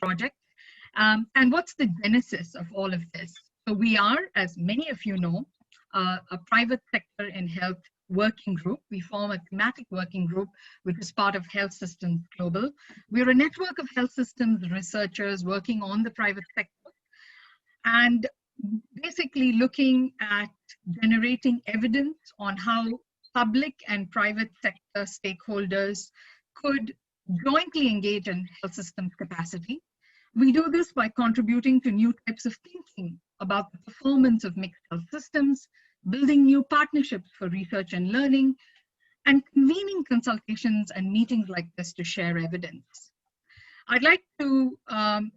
project. And what's the genesis of all of this? So we are, as many of you know, a private sector in health working group. We form a thematic working group, which is part of Health Systems Global. We're a network of health systems researchers working on the private sector and basically looking at generating evidence on how public and private sector stakeholders could jointly engage in health systems capacity. We do this by contributing to new types of thinking about the performance of mixed health systems, building new partnerships for research and learning, and convening consultations and meetings like this to share evidence. I'd like to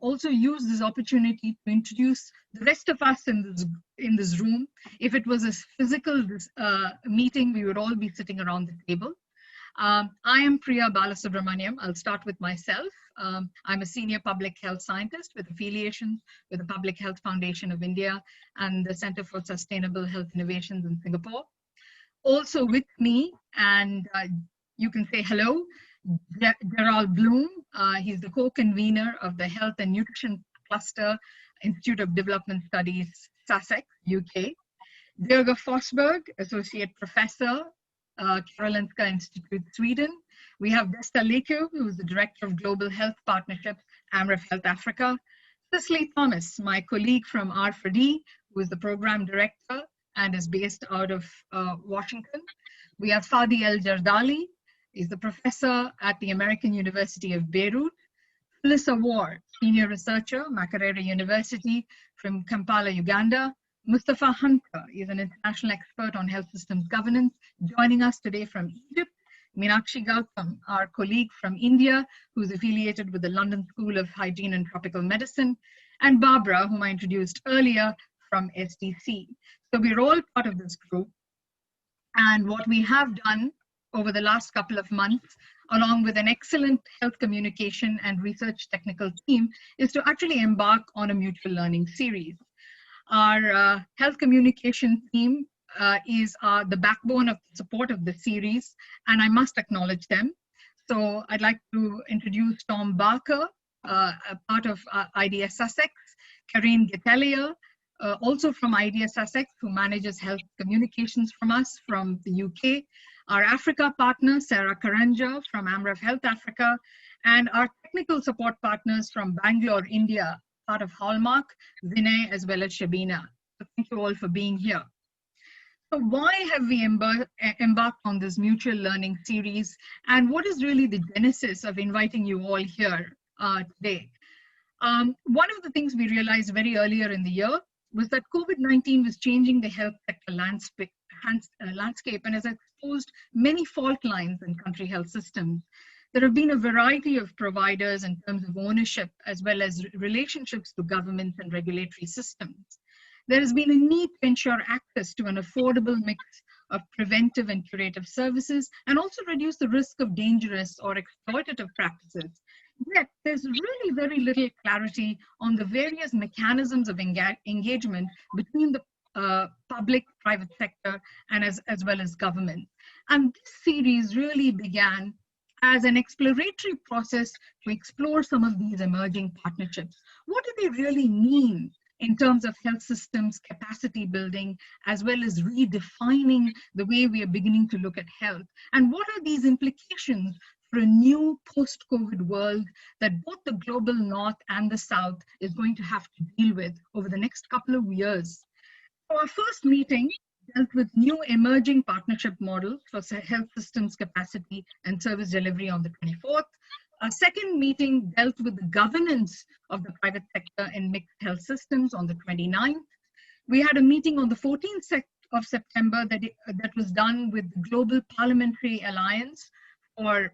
also use this opportunity to introduce the rest of us in this room. If it was a physical meeting, we would all be sitting around the table. I am Priya Balasubramaniam. I'll start with myself. I'm a senior public health scientist with affiliations with the Public Health Foundation of India and the Center for Sustainable Health Innovations in Singapore. Also with me, and you can say hello, Gerald Bloom. He's the co-convener of the Health and Nutrition Cluster Institute of Development Studies, Sussex, UK. Birger Forsberg, Associate Professor, Karolinska Institute, Sweden. We have Desta Leku, who is the Director of Global Health Partnerships, AMREF Health Africa. Cicely Thomas, my colleague from R4D, who is the Program Director and is based out of Washington. We have Fadi El Jardali, he's the Professor at the American University of Beirut. Phyllis Awar, Senior Researcher, Makerere University from Kampala, Uganda. Mustafa Hunter is an international expert on health systems governance, joining us today from Egypt. Meenakshi Gautam, our colleague from India, who's affiliated with the London School of Hygiene and Tropical Medicine, and Barbara, whom I introduced earlier, from SDC. So we're all part of this group. And what we have done over the last couple of months, along with an excellent health communication and research technical team, is to actually embark on a mutual learning series. Our health communication team is the backbone of the support of the series, and I must acknowledge them. So I'd like to introduce Tom Barker, a part of IDS Sussex, Karine Gettelia, also from IDS Sussex, who manages health communications from us from the UK, our Africa partner, Sarah Karanja from AMREF Health Africa, and our technical support partners from Bangalore, India, part of Hallmark, Vinay, as well as Shabina. So thank you all for being here. So why have we embarked on this mutual learning series, and what is really the genesis of inviting you all here today? One of the things we realized very earlier in the year was that COVID-19 was changing the health sector landscape and has exposed many fault lines in country health systems. There have been a variety of providers in terms of ownership, as well as relationships to governments and regulatory systems. There has been a need to ensure access to an affordable mix of preventive and curative services, and also reduce the risk of dangerous or exploitative practices. Yet there's really very little clarity on the various mechanisms of engagement between the public-private sector and as well as government. And this series really began as an exploratory process to explore some of these emerging partnerships. What do they really mean in terms of health systems capacity building, as well as redefining the way we are beginning to look at health? And what are these implications for a new post-COVID world that both the global North and the South is going to have to deal with over the next couple of years? So our first meeting dealt with new emerging partnership models for health systems capacity and service delivery on the 24th. Our second meeting dealt with the governance of the private sector in mixed health systems on the 29th. We had a meeting on the 14th of September that was done with the Global Parliamentary Alliance for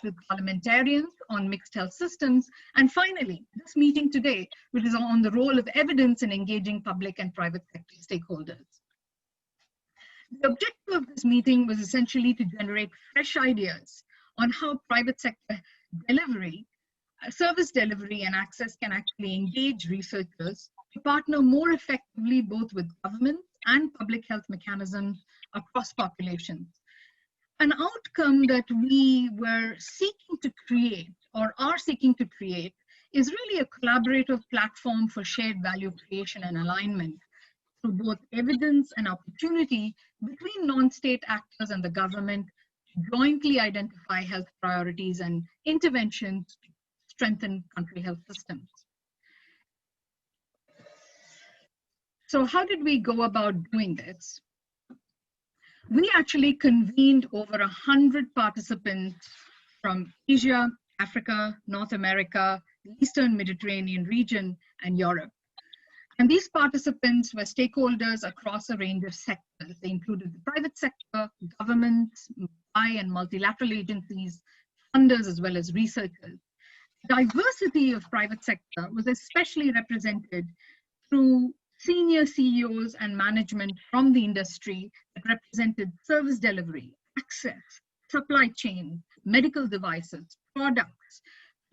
with parliamentarians on mixed health systems. And finally, this meeting today, which is on the role of evidence in engaging public and private sector stakeholders. The objective of this meeting was essentially to generate fresh ideas on how private sector delivery, service delivery and access can actually engage researchers to partner more effectively both with governments and public health mechanisms across populations. An outcome that we were seeking to create or are seeking to create is really a collaborative platform for shared value creation and alignment through both evidence and opportunity between non-state actors and the government to jointly identify health priorities and interventions to strengthen country health systems. So how did we go about doing this? We actually convened over 100 participants from Asia, Africa, North America, the Eastern Mediterranean region, and Europe. And these participants were stakeholders across a range of sectors. They included the private sector, governments, and multilateral agencies, funders, as well as researchers. Diversity of private sector was especially represented through senior CEOs and management from the industry that represented service delivery, access, supply chain, medical devices, products,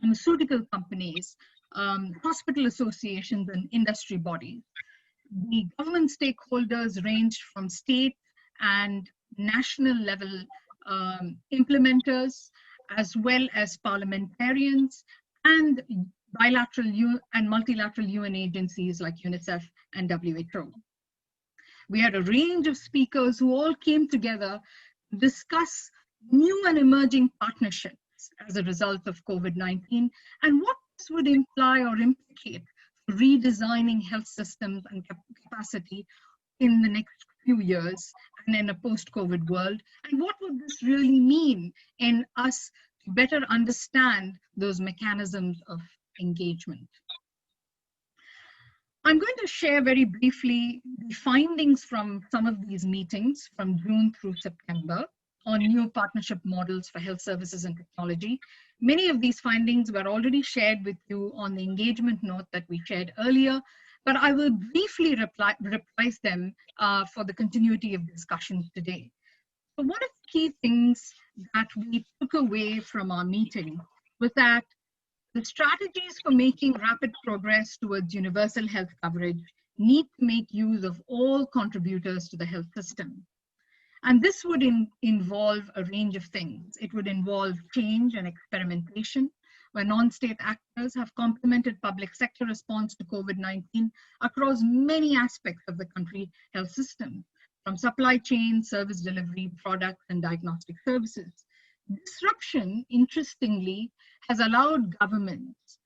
pharmaceutical companies, hospital associations, and industry bodies. The government stakeholders ranged from state and national level implementers, as well as parliamentarians and bilateral and multilateral UN agencies like UNICEF and WHO. We had a range of speakers who all came together to discuss new and emerging partnerships as a result of COVID-19 and what this would imply or implicate for redesigning health systems and capacity in the next few years and in a post-COVID world, and what would this really mean in us to better understand those mechanisms of engagement. I'm going to share very briefly the findings from some of these meetings from June through September on new partnership models for health services and technology. Many of these findings were already shared with you on the engagement note that we shared earlier, but I will briefly reprise them for the continuity of discussion today. So one of the key things that we took away from our meeting was that the strategies for making rapid progress towards universal health coverage need to make use of all contributors to the health system. And this would involve a range of things. It would involve change and experimentation, where non-state actors have complemented public sector response to COVID-19 across many aspects of the country health system, from supply chain, service delivery, products, and diagnostic services. Disruption, interestingly, has allowed governments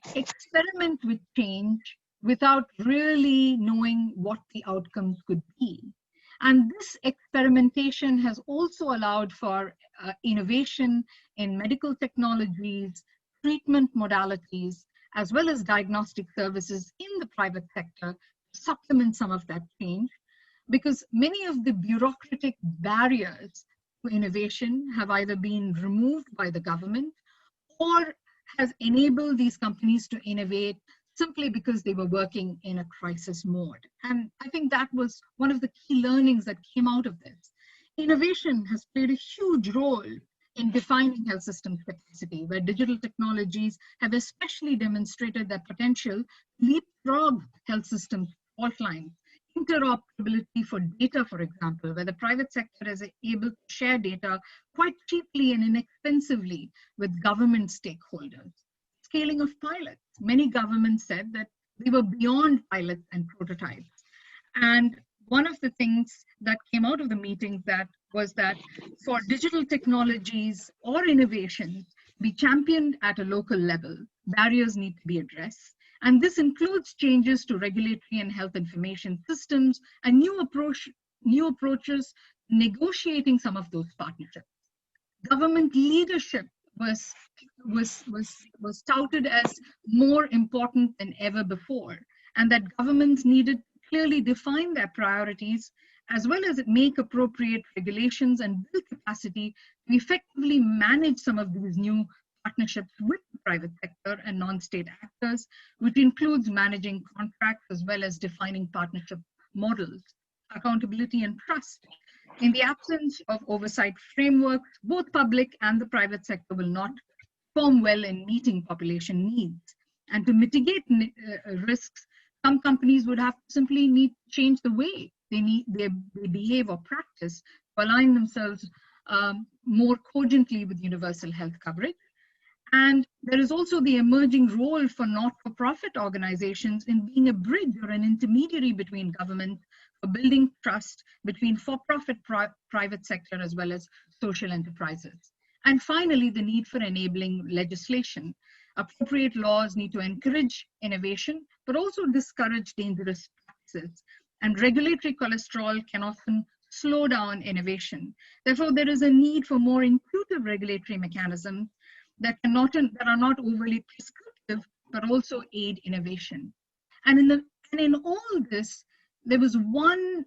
to experiment with change without really knowing what the outcomes could be. And this experimentation has also allowed for innovation in medical technologies, treatment modalities, as well as diagnostic services in the private sector to supplement some of that change, because many of the bureaucratic barriers to innovation have either been removed by the government or has enabled these companies to innovate simply because they were working in a crisis mode. And I think that was one of the key learnings that came out of this. Innovation has played a huge role in defining health systems capacity, where digital technologies have especially demonstrated their potential to leapfrog health systems fault lines. Interoperability for data, for example, where the private sector is able to share data quite cheaply and inexpensively with government stakeholders. Scaling of pilots. Many governments said that they were beyond pilots and prototypes. And one of the things that came out of the meeting was that for digital technologies or innovations be championed at a local level, barriers need to be addressed. And this includes changes to regulatory and health information systems and new approaches negotiating some of those partnerships. Government leadership was touted as more important than ever before, and that governments needed to clearly define their priorities as well as make appropriate regulations and build capacity to effectively manage some of these new partnerships with the private sector and non-state actors, which includes managing contracts as well as defining partnership models, accountability and trust. In the absence of oversight frameworks, both public and the private sector will not perform well in meeting population needs. And to mitigate risks, some companies would have to simply need to change the way they behave or practice to align themselves more cogently with universal health coverage. And there is also the emerging role for not-for-profit organizations in being a bridge or an intermediary between government for building trust between for-profit private sector as well as social enterprises. And finally, the need for enabling legislation. Appropriate laws need to encourage innovation, but also discourage dangerous practices. And regulatory cholesterol can often slow down innovation. Therefore, there is a need for more intuitive regulatory mechanisms that are not overly prescriptive, but also aid innovation. And in all this, there was one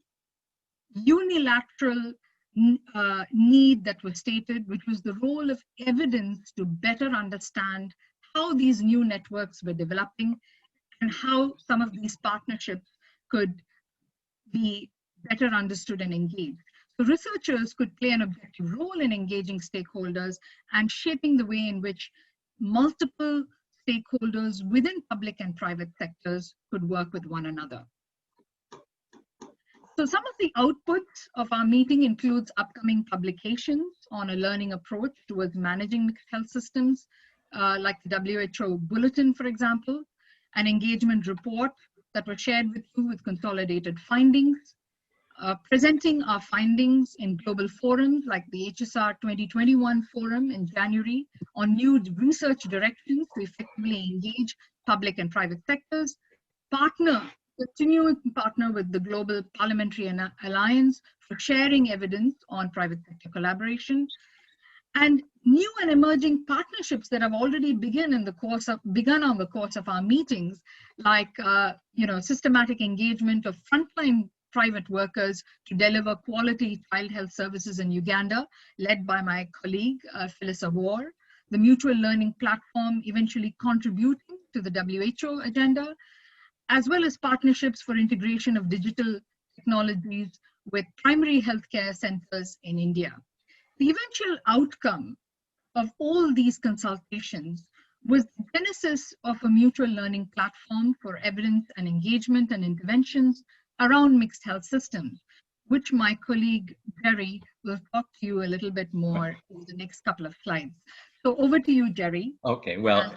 unilateral need that was stated, which was the role of evidence to better understand how these new networks were developing and how some of these partnerships could be better understood and engaged. So researchers could play an objective role in engaging stakeholders and shaping the way in which multiple stakeholders within public and private sectors could work with one another. So some of the outputs of our meeting includes upcoming publications on a learning approach towards managing mixed health systems, like the WHO Bulletin, for example, an engagement report that was shared with you with consolidated findings, presenting our findings in global forums like the HSR 2021 forum in January on new research directions to effectively engage public and private sectors, continue to partner with the Global Parliamentary Alliance for sharing evidence on private sector collaboration, and new and emerging partnerships that have already begun on the course of our meetings, like systematic engagement of frontline private workers to deliver quality child health services in Uganda, led by my colleague Phyllis Awar, the mutual learning platform eventually contributing to the WHO agenda, as well as partnerships for integration of digital technologies with primary healthcare centers in India. The eventual outcome of all these consultations was the genesis of a mutual learning platform for evidence and engagement and interventions around mixed health systems, which my colleague Jerry will talk to you a little bit more in the next couple of slides. So over to you, Jerry. Okay, well,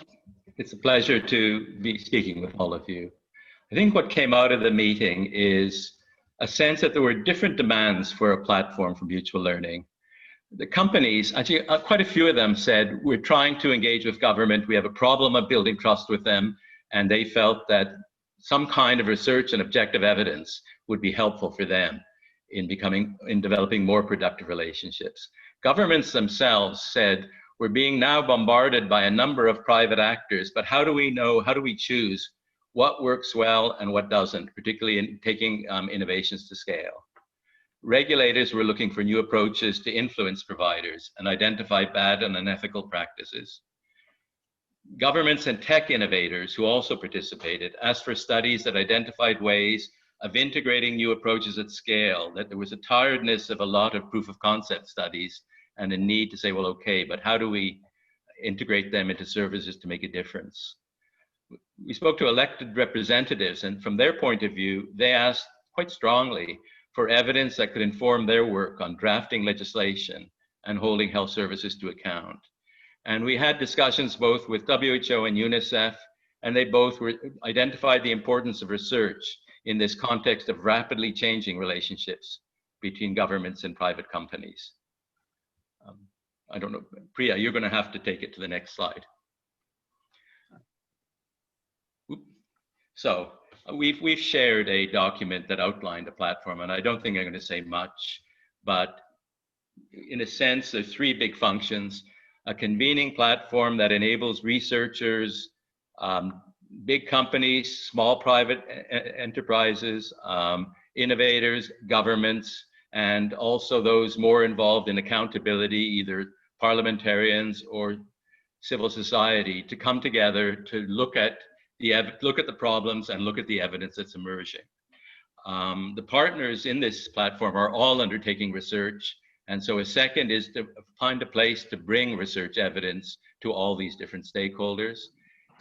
it's a pleasure to be speaking with all of you. I think what came out of the meeting is a sense that there were different demands for a platform for mutual learning. The companies, actually quite a few of them said, we're trying to engage with government, we have a problem of building trust with them, and they felt that some kind of research and objective evidence would be helpful for them in developing more productive relationships. Governments themselves said, we're being now bombarded by a number of private actors, but how do we choose what works well and what doesn't, particularly in taking innovations to scale? Regulators were looking for new approaches to influence providers and identify bad and unethical practices. Governments and tech innovators who also participated asked for studies that identified ways of integrating new approaches at scale, that there was a tiredness of a lot of proof of concept studies and a need to say, well, okay, but how do we integrate them into services to make a difference? We spoke to elected representatives, and from their point of view, they asked quite strongly for evidence that could inform their work on drafting legislation and holding health services to account. And we had discussions both with WHO and UNICEF, and they both identified the importance of research in this context of rapidly changing relationships between governments and private companies. I don't know, Priya, you're going to have to take it to the next slide. So we've shared a document that outlined a platform, and I don't think I'm going to say much, but in a sense, there's three big functions: a convening platform that enables researchers, big companies, small private enterprises, innovators, governments, and also those more involved in accountability, either parliamentarians or civil society, to come together to look at the problems and look at the evidence that's emerging. The partners in this platform are all undertaking research, and so a second is to find a place to bring research evidence to all these different stakeholders.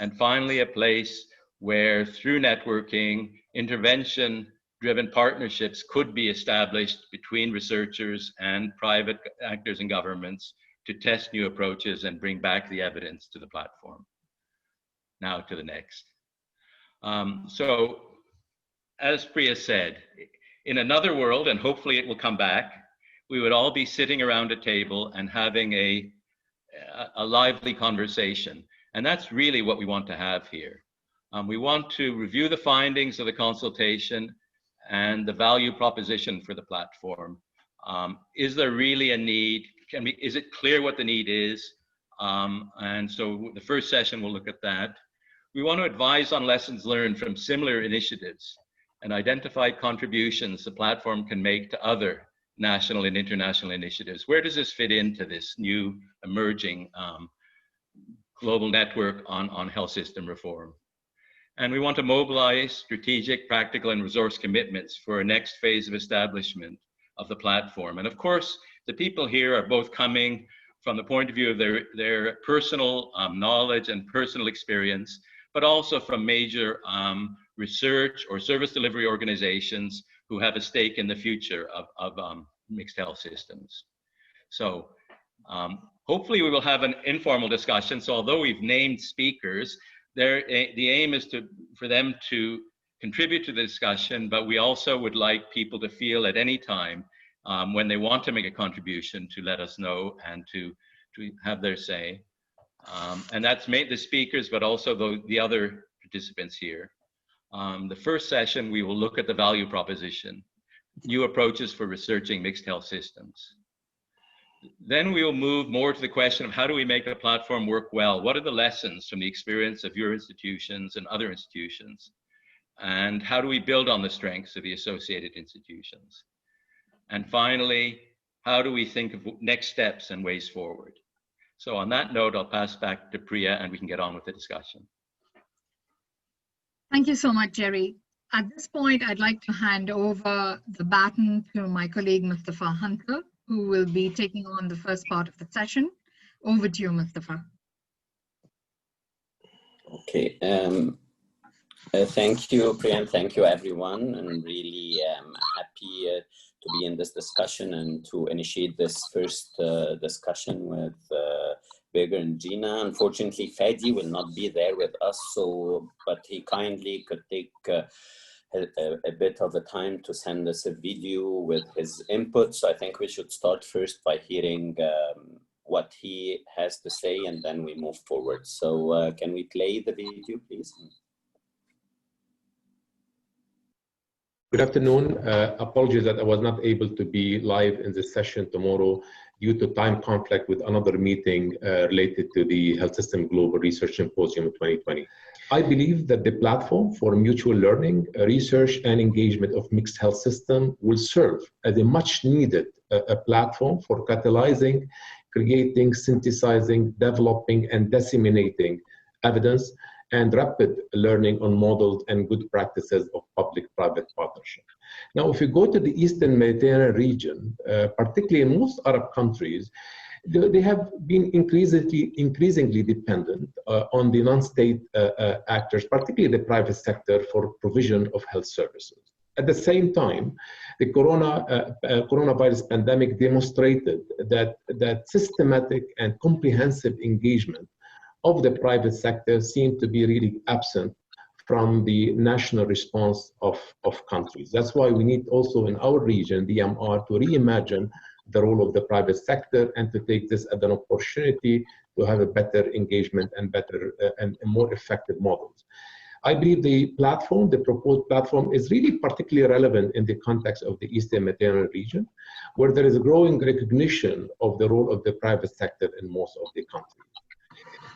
And finally, a place where through networking, intervention driven partnerships could be established between researchers and private actors and governments to test new approaches and bring back the evidence to the platform. Now to the next. So as Priya said, in another world, and hopefully it will come back, we would all be sitting around a table and having a lively conversation. And that's really what we want to have here. We want to review the findings of the consultation and the value proposition for the platform. Is there really a need? Is it clear what the need is? And so the first session will look at that. We want to advise on lessons learned from similar initiatives and identify contributions the platform can make to other national and international initiatives. Where does this fit into this new emerging global network on health system reform? And we want to mobilize strategic, practical, and resource commitments for a next phase of establishment of the platform. And of course, the people here are both coming from the point of view of their personal knowledge and personal experience, but also from major research or service delivery organizations who have a stake in the future of mixed health systems. So hopefully we will have an informal discussion. So although we've named speakers, the aim is for them to contribute to the discussion, but we also would like people to feel at any time when they want to make a contribution to let us know and to have their say. And that's made the speakers, but also the other participants here. The first session, we will look at the value proposition, new approaches for researching mixed health systems. Then we will move more to the question of how do we make a platform work well? What are the lessons from the experience of your institutions and other institutions? And how do we build on the strengths of the associated institutions? And finally, how do we think of next steps and ways forward? So on that note, I'll pass back to Priya and we can get on with the discussion. Thank you so much, Jerry. At this point, I'd like to hand over the baton to my colleague, Mustafa Hunter, who will be taking on the first part of the session. Over to you, Mustafa. Okay. Thank you, Priya, and thank you, everyone. I'm really happy to be in this discussion and to initiate this first discussion with Birger and Gina. Unfortunately, Fadi will not be there with us, but he kindly could take a bit of a time to send us a video with his input. So I think we should start first by hearing what he has to say, and then we move forward. So can we play the video, please? Good afternoon. Apologies that I was not able to be live in this session tomorrow due to time conflict with another meeting related to the Health System Global Research Symposium 2020. I believe that the platform for mutual learning, research, and engagement of mixed health system will serve as a much needed platform for catalyzing, creating, synthesizing, developing, and disseminating evidence and rapid learning on models and good practices of public-private partnership. Now, if you go to the Eastern Mediterranean region, particularly in most Arab countries, they have been increasingly dependent on the non-state actors, particularly the private sector, for provision of health services. At the same time, the coronavirus pandemic demonstrated that systematic and comprehensive engagement of the private sector seemed to be really absent from the national response of countries. That's why we need also in our region, the DMR, to reimagine the role of the private sector and to take this as an opportunity to have a better engagement and better and more effective models. I believe the proposed platform is really particularly relevant in the context of the Eastern Mediterranean region, where there is a growing recognition of the role of the private sector in most of the countries.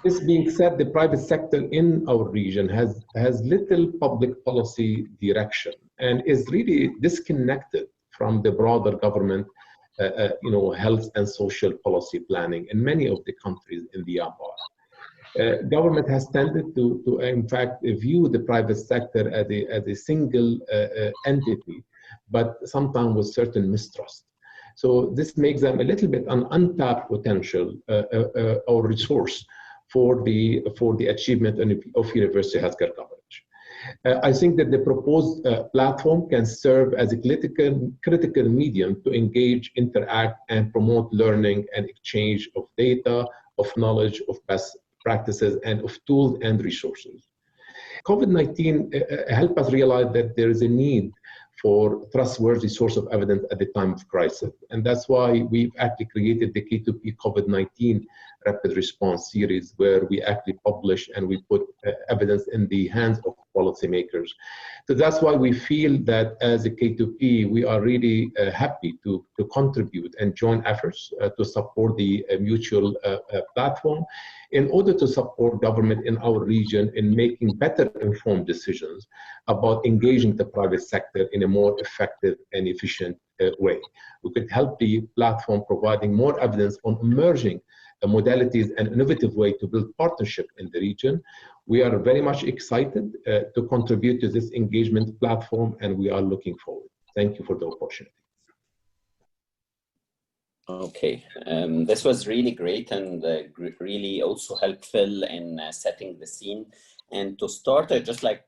This being said, the private sector in our region has little public policy direction and is really disconnected from the broader government health and social policy planning in many of the countries in the AMR. Government has tended to in fact, view the private sector as a single entity, but sometimes with certain mistrust. So this makes them a little bit an untapped potential or resource for the achievement of universal healthcare coverage. I think that the proposed platform can serve as a critical medium to engage, interact, and promote learning and exchange of data, of knowledge, of best practices, and of tools and resources. COVID-19 helped us realize that there is a need for trustworthy source of evidence at the time of crisis. And that's why we've actually created the K2P COVID-19 Rapid Response Series, where we actually publish and we put evidence in the hands of policymakers. So that's why we feel that as a K2P, we are really happy to contribute and join efforts to support the mutual platform in order to support government in our region in making better informed decisions about engaging the private sector in a more effective and efficient way. We could help the platform providing more evidence on emerging modalities and innovative way to build partnership in the region. We are very much excited to contribute to this engagement platform, and we are looking forward. Thank you for the opportunity. Okay, this was really great and really also helpful in setting the scene. And to start, just like,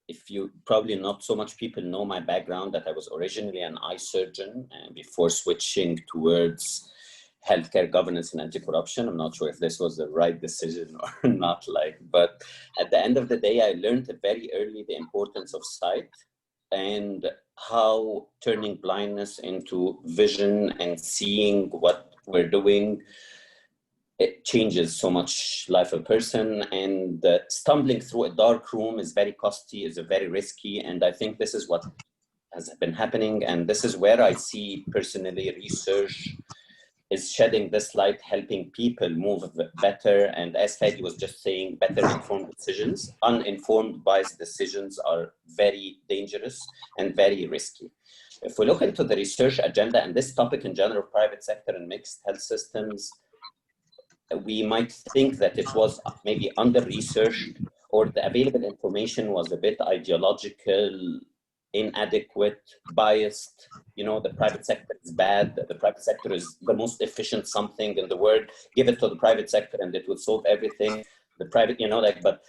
if you probably not so much people know my background, that I was originally an eye surgeon before switching towards healthcare governance and anti-corruption. I'm not sure if this was the right decision or not, but at the end of the day, I learned very early the importance of sight and how turning blindness into vision and seeing what we're doing, it changes so much life of a person. And stumbling through a dark room is very costly, is very risky. And I think this is what has been happening. And this is where I see personally research is shedding this light, helping people move better. And as Fadi was just saying, better informed decisions. Uninformed biased decisions are very dangerous and very risky. If we look into the research agenda and this topic in general, private sector and mixed health systems, we might think that it was maybe under-researched or the available information was a bit ideological, inadequate, biased. You know, the private sector is bad, the private sector is the most efficient something in the world, give it to the private sector and it would solve everything. The private, you know, but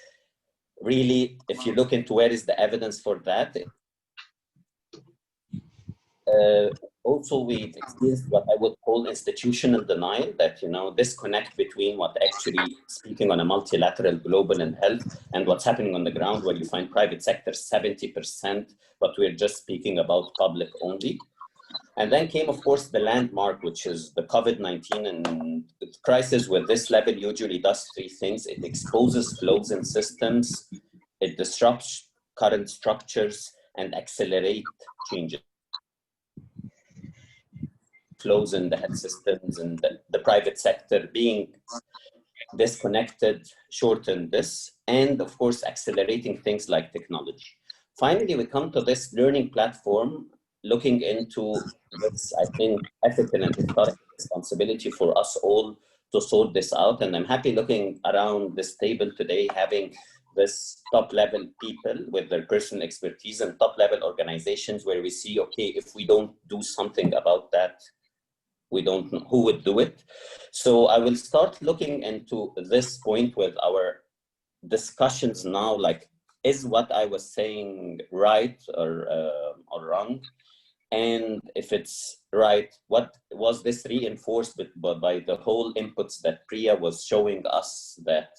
really, if you look into where is the evidence for that, also we've experienced what I would call institutional denial, that, you know, disconnect between what actually speaking on a multilateral global in health and what's happening on the ground, where you find private sector 70%, but we're just speaking about public only. And then came, of course, the landmark, which is the COVID-19, and the crisis with this level usually does three things. It exposes flaws in systems, it disrupts current structures, and accelerate changes. Flows in the health systems and the private sector being disconnected, shorten this, and of course, accelerating things like technology. Finally, we come to this learning platform, looking into this, I think, ethical and historical responsibility for us all to sort this out. And I'm happy looking around this table today, having this top-level people with their personal expertise and top-level organizations where we see, okay, if we don't do something about that, we don't know who would do it. So I will start looking into this point with our discussions now, like, is what I was saying right or wrong? And if it's right, what was this reinforced by the whole inputs that Priya was showing us, that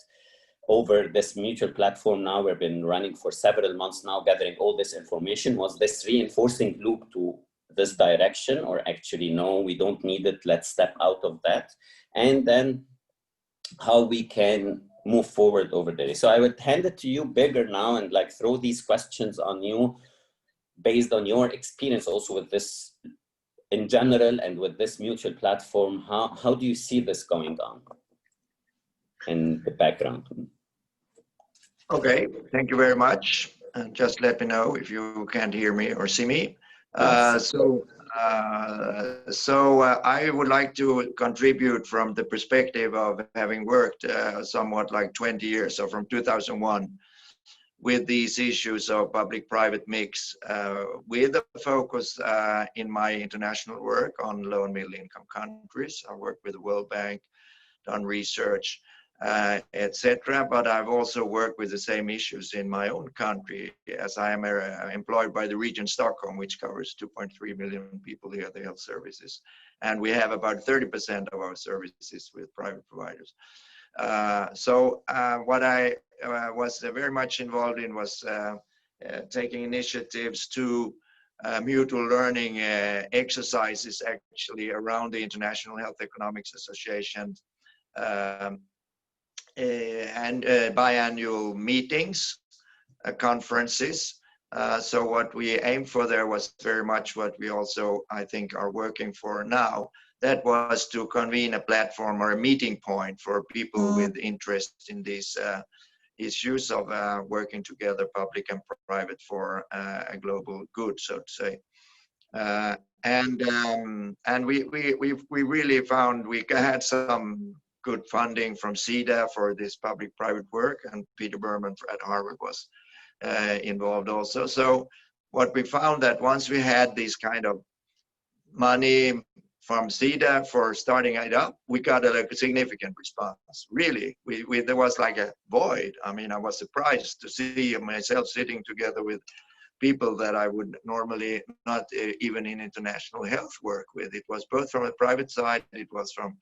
over this mutual platform now, we've been running for several months now, gathering all this information, was this reinforcing loop to this direction, or actually, no, we don't need it, let's step out of that? And then how we can move forward over there. So I would hand it to you, Bigger, now, and like throw these questions on you based on your experience also with this in general and with this mutual platform. How do you see this going on in the background? Okay, thank you very much. And just let me know if you can't hear me or see me. So I would like to contribute from the perspective of having worked somewhat like 20 years, so from 2001, with these issues of public-private mix, with a focus in my international work on low and middle income countries. I worked with the World Bank, done research, etc. But I've also worked with the same issues in my own country, as I am employed by the region Stockholm, which covers 2.3 million people here, the health services. And we have about 30% of our services with private providers. What I was very much involved in was taking initiatives to mutual learning exercises actually around the International Health Economics Association and biannual meetings, conferences. So what we aimed for there was very much what we also, I think, are working for now. That was to convene a platform or a meeting point for people with interest in these issues of working together, public and private, for a global good, so to say. And we really found we had some good funding from CEDA for this public-private work, and Peter Berman at Harvard was involved also. So what we found that once we had this kind of money from CEDA for starting it up, we got a significant response. Really, there was like a void. I mean, I was surprised to see myself sitting together with people that I would normally not even in international health work with. It was both from the private side, it was from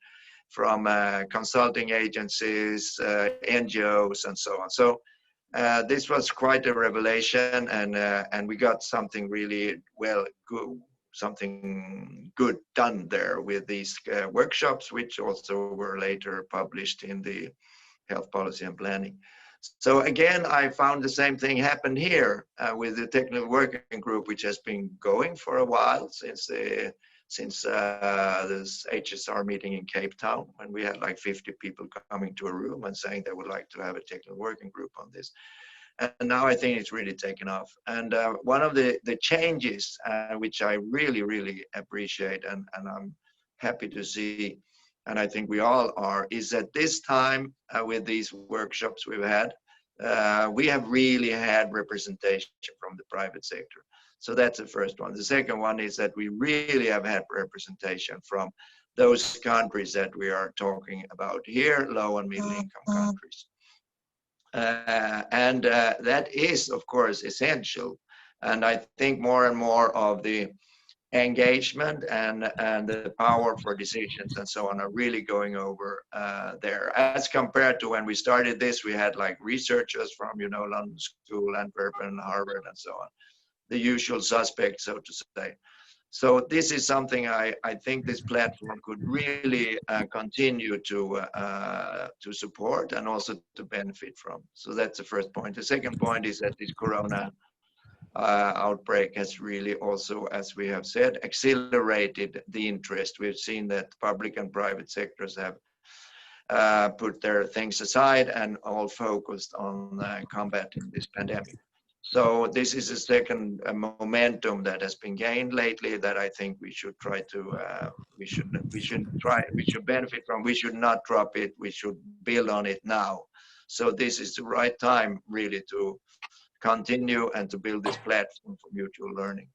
consulting agencies, NGOs, and so on. So this was quite a revelation, and we got something really something good done there with these workshops, which also were later published in the Health Policy and Planning. So again, I found the same thing happened here with the technical working group, which has been going for a while since this HSR meeting in Cape Town, when we had like 50 people coming to a room and saying they would like to have a technical working group on this. And now I think it's really taken off. And one of the changes, which I really, really appreciate and I'm happy to see, and I think we all are, is that this time with these workshops we've had, we have really had representation from the private sector. So that's the first one. The second one is that we really have had representation from those countries that we are talking about here, low and middle income countries. That is, of course, essential. And I think more and more of the engagement and the power for decisions and so on are really going over there. As compared to when we started this, we had like researchers from, London School, Antwerpen, Harvard, and so on. The usual suspects, so to say. So this is something I think this platform could really continue to support and also to benefit from. So that's the first point. The second point is that this Corona outbreak has really also, as we have said, accelerated the interest. We've seen that public and private sectors have put their things aside and all focused on combating this pandemic. So this is a second momentum that has been gained lately that I think we should try to, we should benefit from. We should not drop it. We should build on it now. So this is the right time really to continue and to build this platform for mutual learning.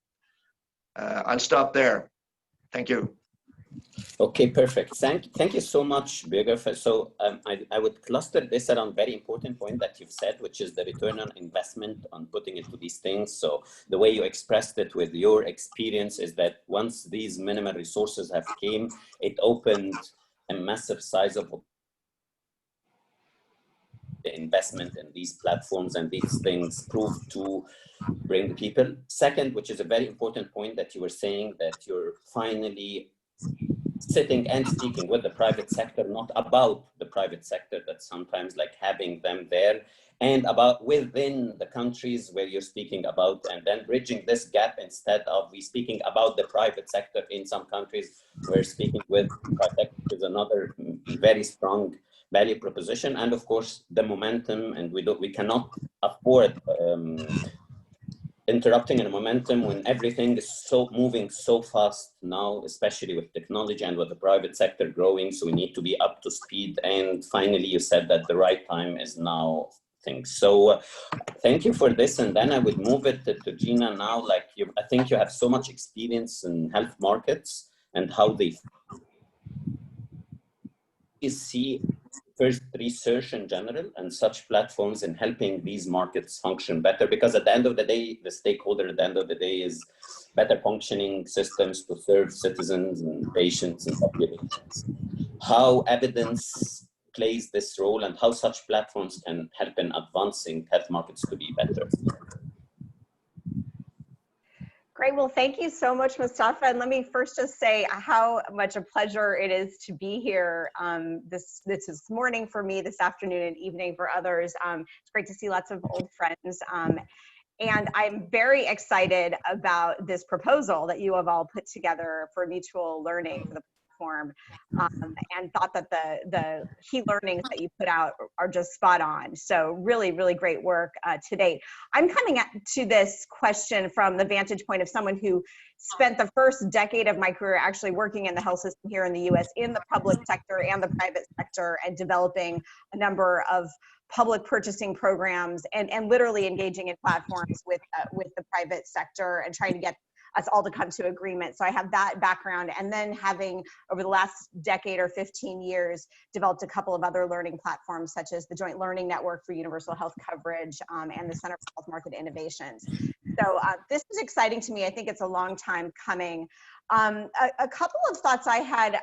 I'll stop there. Thank you. Okay, perfect. Thank you so much, Birger. So I would cluster this around very important point that you've said, which is the return on investment on putting into these things. So the way you expressed it with your experience is that once these minimal resources have came, it opened a massive size of the investment in these platforms, and these things prove to bring people. Second, which is a very important point that you were saying, that you're finally sitting and speaking with the private sector, not about the private sector, that sometimes like having them there, and about within the countries where you're speaking about, and then bridging this gap instead of we speaking about the private sector in some countries, we're speaking with private sector is another very strong value proposition. And of course the momentum, and we cannot afford interrupting in a momentum when everything is so moving so fast now, especially with technology and with the private sector growing. So we need to be up to speed. And finally, you said that the right time is now things. So thank you for this. And then I would move it to Gina now. Like I think you have so much experience in health markets and how they see first research in general and such platforms in helping these markets function better, because at the end of the day, the stakeholder at the end of the day is better functioning systems to serve citizens and patients and populations. How evidence plays this role and how such platforms can help in advancing health markets to be better. Great. Well, thank you so much, Mustafa. And let me first just say how much a pleasure it is to be here this morning for me, this afternoon and evening for others. It's great to see lots of old friends. And I'm very excited about this proposal that you have all put together for mutual learning for the platform, and thought that the key learnings that you put out are just spot on. So really, really great work to date. I'm coming to this question from the vantage point of someone who spent the first decade of my career actually working in the health system here in the US, in the public sector and the private sector, and developing a number of public purchasing programs and literally engaging in platforms with the private sector and trying to get us all to come to agreement. So I have that background, and then having over the last decade or 15 years developed a couple of other learning platforms such as the Joint Learning Network for Universal Health Coverage and the Center for Health Market Innovations. So this is exciting to me. I think it's a long time coming. A couple of thoughts I had.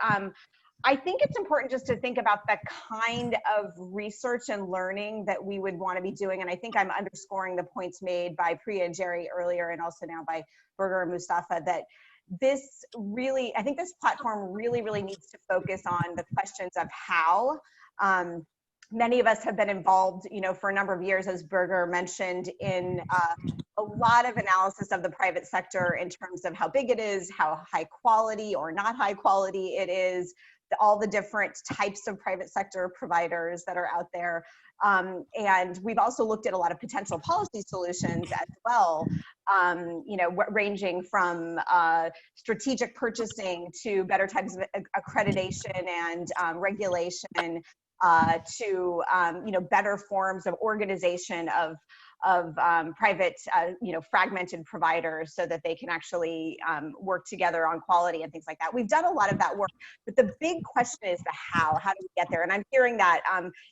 I think it's important just to think about the kind of research and learning that we would want to be doing. And I think I'm underscoring the points made by Priya and Jerry earlier, and also now by Birger and Mustafa, that this really, I think this platform really, really needs to focus on the questions of how. Many of us have been involved, for a number of years, as Birger mentioned, in a lot of analysis of the private sector in terms of how big it is, how high quality or not high quality it is, all the different types of private sector providers that are out there. And we've also looked at a lot of potential policy solutions as well, ranging from strategic purchasing to better types of accreditation and regulation, to better forms of organization of private, fragmented providers so that they can actually work together on quality and things like that. We've done a lot of that work, but the big question is the how. How do we get there? And I'm hearing that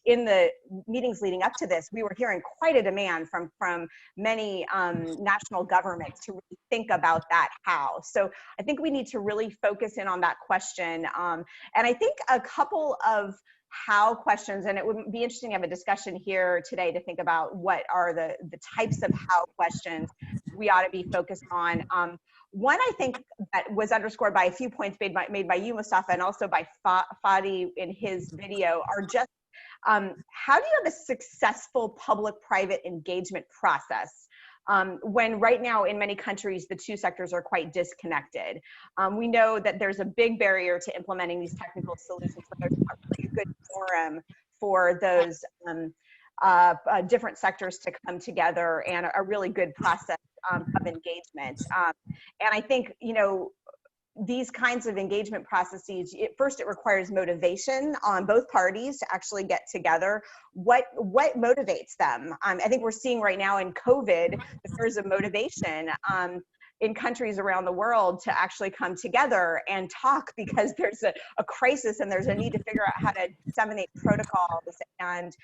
in the meetings leading up to this, we were hearing quite a demand from many national governments to really think about that how. So I think we need to really focus in on that question. And I think a couple of how questions, and it would be interesting to have a discussion here today to think about what are the types of how questions we ought to be focused on. One, I think, that was underscored by a few points made by you, Mustafa, and also by Fadi in his video, are just how do you have a successful public-private engagement process when right now in many countries the two sectors are quite disconnected. We know that there's a big barrier to implementing these technical solutions, but there's not really a good forum for those different sectors to come together and a really good process of engagement. And I think, these kinds of engagement processes, first it requires motivation on both parties to actually get together. What motivates them? I think we're seeing right now in COVID that there's a motivation in countries around the world to actually come together and talk because there's a crisis and there's a need to figure out how to disseminate protocols and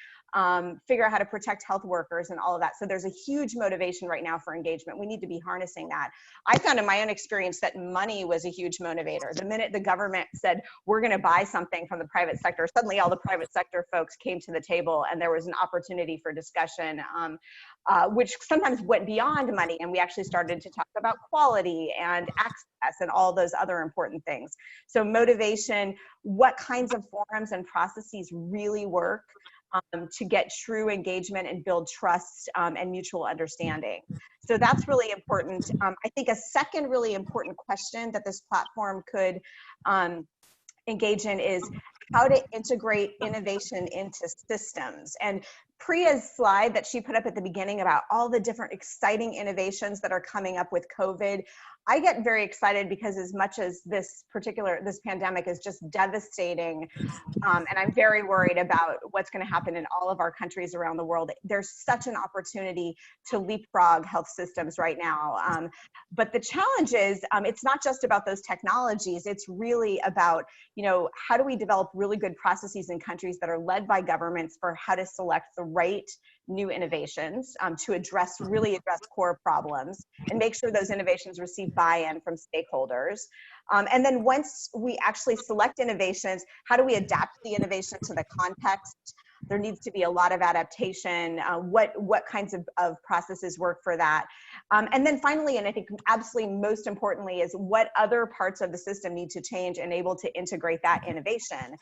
figure out how to protect health workers and all of that. So there's a huge motivation right now for engagement. We need to be harnessing that. I found in my own experience that money was a huge motivator. The minute the government said, we're going to buy something from the private sector, suddenly all the private sector folks came to the table and there was an opportunity for discussion, which sometimes went beyond money. And we actually started to talk about quality and access and all those other important things. So motivation, what kinds of forums and processes really work to get true engagement and build trust and mutual understanding. So that's really important. I think a second really important question that this platform could engage in is how to integrate innovation into systems. And Priya's slide that she put up at the beginning about all the different exciting innovations that are coming up with COVID, I get very excited because as much as this pandemic is just devastating, and I'm very worried about what's going to happen in all of our countries around the world, there's such an opportunity to leapfrog health systems right now. But the challenge is, it's not just about those technologies. It's really about, how do we develop really good processes in countries that are led by governments for how to select the right new innovations to really address core problems and make sure those innovations receive buy-in from stakeholders. And then once we actually select innovations, how do we adapt the innovation to the context? There needs to be a lot of adaptation. What kinds of processes work for that? And then finally, and I think absolutely most importantly, is what other parts of the system need to change and able to integrate that innovation.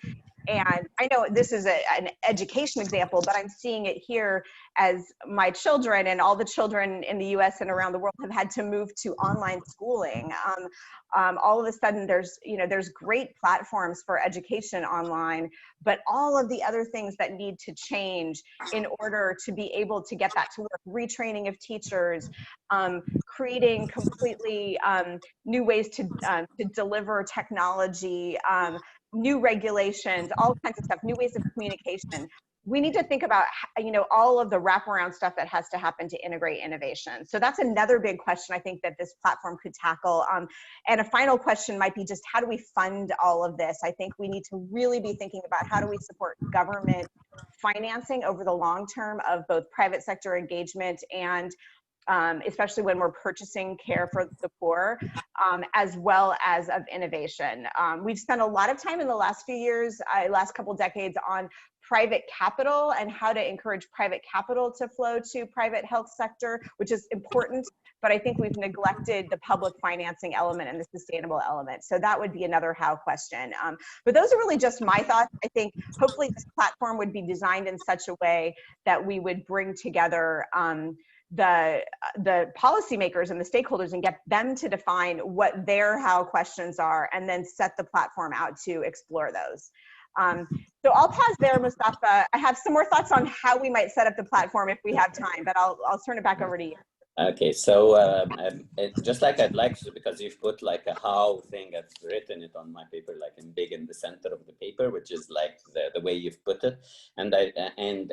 And I know this is an education example, but I'm seeing it here as my children and all the children in the US and around the world have had to move to online schooling. All of a sudden there's great platforms for education online, but all of the other things that need to change in order to be able to get that to work, retraining of teachers, creating completely new ways to deliver technology, new regulations, all kinds of stuff, new ways of communication. We need to think about, all of the wraparound stuff that has to happen to integrate innovation. So that's another big question I think that this platform could tackle. And a final question might be just how do we fund all of this? I think we need to really be thinking about how do we support government financing over the long term of both private sector engagement and especially when we're purchasing care for the poor, as well as of innovation. We've spent a lot of time in the last few years, last couple decades on private capital and how to encourage private capital to flow to private health sector, which is important, but I think we've neglected the public financing element and the sustainable element. So that would be another how question. But those are really just my thoughts. I think hopefully this platform would be designed in such a way that we would bring together the policymakers and the stakeholders and get them to define what their how questions are and then set the platform out to explore those. So I'll pause there, Mustafa. I have some more thoughts on how we might set up the platform if we have time, but I'll turn it back over to you. Okay, so just like I'd like to, because you've put like a how thing, I've written it on my paper, like in big in the center of the paper, which is like the way you've put it. And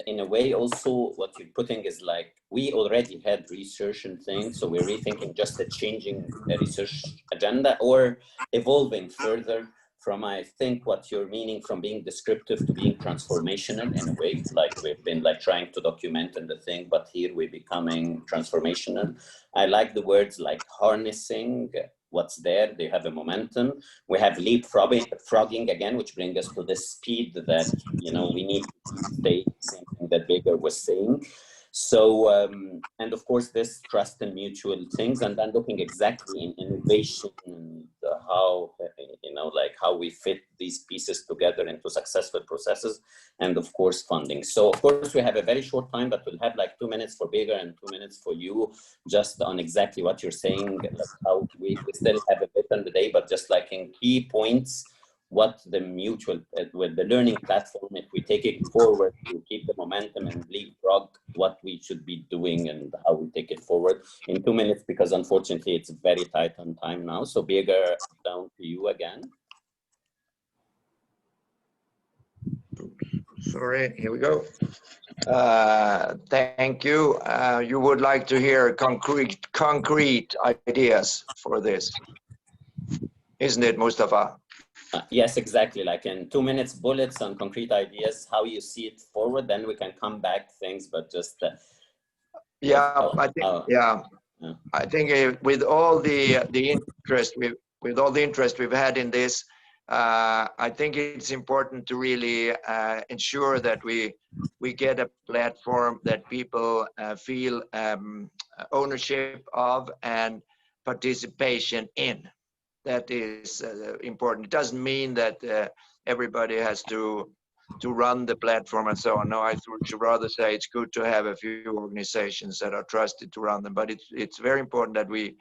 in a way also what you're putting is like, we already had research and things, so we're rethinking just the changing the research agenda or evolving further from, I think, what you're meaning from being descriptive to being transformational in a way, like we've been like trying to document in the thing, but here we're becoming transformational. I like the words like harnessing what's there, they have a momentum. We have leapfrogging again, which brings us to the speed that, we need to stay, same thing that Vegard was saying. So, and of course, this trust and mutual things, and then looking exactly in innovation and how, like how we fit these pieces together into successful processes, and of course, funding. So, of course, we have a very short time, but we'll have like 2 minutes for Vegard and 2 minutes for you, just on exactly what you're saying, like how we still have a bit on the day, but just like in key points, what the mutual, with the learning platform, if we take it forward to keep the momentum and leapfrog, what we should be doing and how we take it forward in 2 minutes, because unfortunately it's very tight on time now. So Vegard, down to you again. Sorry, here we go. Thank you. You would like to hear concrete ideas for this, isn't it, Mustafa? Yes, exactly. Like in 2 minutes, bullets on concrete ideas, how you see it forward. Then we can come back things, but just I think with all the interest we've had in this, I think it's important to really ensure that we get a platform that people feel ownership of and participation in. That is important. It doesn't mean that everybody has to run the platform and so on. No, I should rather say it's good to have a few organizations that are trusted to run them. But it's very important that we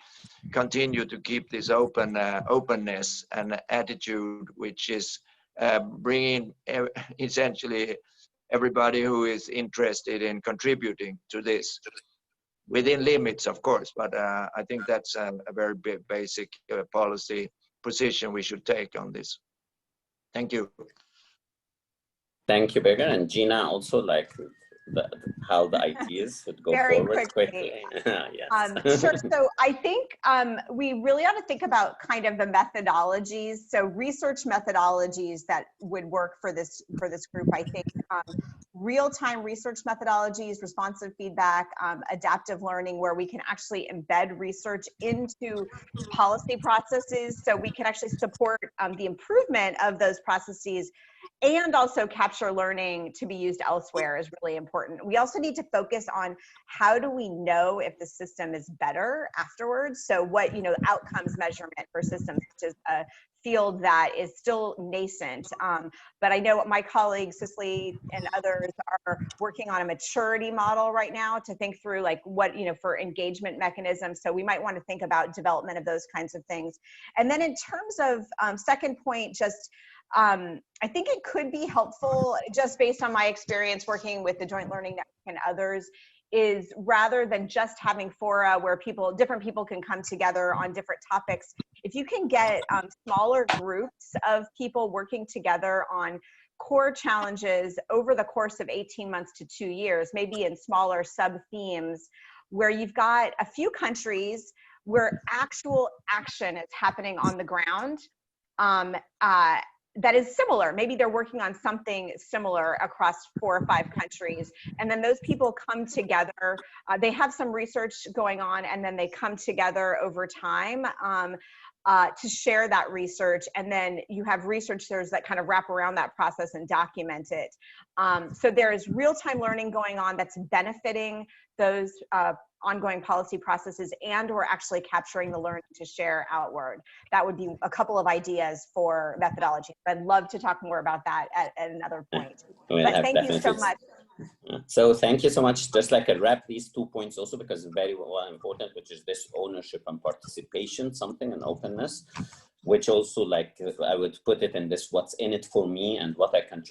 continue to keep this openness and attitude, which is bringing essentially everybody who is interested in contributing to this. within limits, of course. But I think that's a very basic policy position we should take on this. Thank you. Thank you, Birger. And Gina, also like how the ideas would go Very forward quickly. Yes. Sure. So I think we really ought to think about kind of the methodologies. So research methodologies that would work for this group. I think real-time research methodologies, responsive feedback, adaptive learning, where we can actually embed research into policy processes, so we can actually support the improvement of those processes, and also capture learning to be used elsewhere is really important. We also need to focus on how do we know if the system is better afterwards. So what, outcomes measurement for systems, which is a field that is still nascent. But I know my colleague Cicely and others are working on a maturity model right now to think through like what, for engagement mechanisms. So we might want to think about development of those kinds of things. And then in terms of second point, just I think it could be helpful, just based on my experience working with the Joint Learning Network and others, is rather than just having fora where different people can come together on different topics, if you can get smaller groups of people working together on core challenges over the course of 18 months to 2 years, maybe in smaller sub-themes, where you've got a few countries where actual action is happening on the ground, that is similar. Maybe they're working on something similar across 4 or 5 countries. And then those people come together, they have some research going on, and then they come together over time to share that research. And then you have researchers that kind of wrap around that process and document it. So there is real-time learning going on that's benefiting those ongoing policy processes, and we're actually capturing the learning to share outward. That would be a couple of ideas for methodology. I'd love to talk more about that at another point. But thank you so much. So thank you so much. Just like I wrap these 2 points also, because it's very important, which is this ownership and participation, something, and openness, which also, like, I would put it in this, what's in it for me and what I can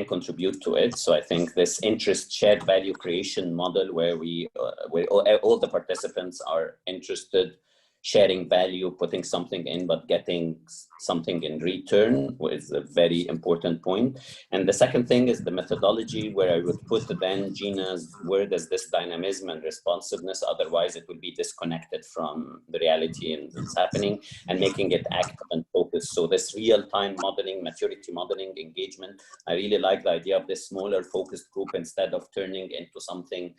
contribute to it. So I think this interest shared value creation model, where where all the participants are interested, sharing value, putting something in, but getting something in return, is a very important point. And the second thing is the methodology, where I would put then Gina's word as this dynamism and responsiveness. Otherwise, it would be disconnected from the reality and what's happening, and making it active and focused. So this real-time modeling, maturity modeling, engagement, I really like the idea of this smaller focused group instead of turning into something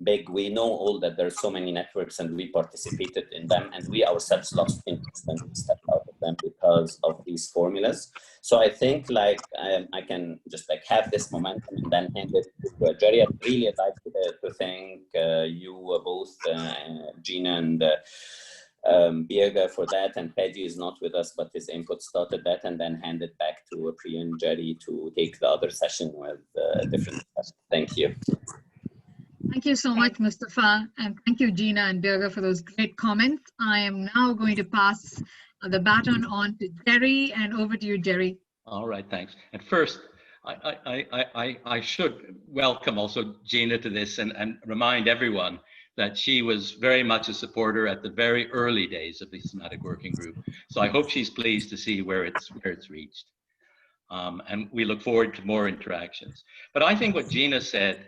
big. We know all that there are so many networks, and we participated in them, and we ourselves lost interest and we stepped out of them because of these formulas. So I think like I can just like have this momentum and then hand it to Jerry. I'd really like to thank you both, Gina and Birger, for that, and Peddy is not with us, but his input started that, and then hand it back to Priya and Jerry to take the other session with different questions. Thank you. Thank you so much, Mustafa, and thank you, Gina and Birger, for those great comments. I am now going to pass the baton on to Jerry, and over to you, Jerry. All right, thanks. And first, I should welcome also Gina to this and remind everyone that she was very much a supporter at the very early days of the Thematic Working Group. So I hope she's pleased to see where it's reached. And we look forward to more interactions. But I think what Gina said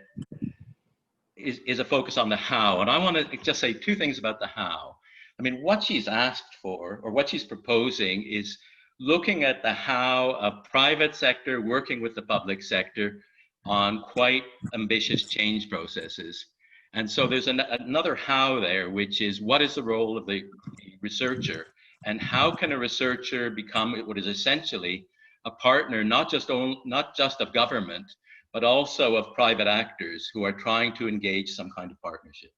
is a focus on the how. And I want to just say 2 things about the how. I mean, what she's asked for, or what she's proposing, is looking at the how of private sector working with the public sector on quite ambitious change processes. And so there's another how there, which is what is the role of the researcher, and how can a researcher become what is essentially a partner, not just of government, but also of private actors who are trying to engage some kind of partnership.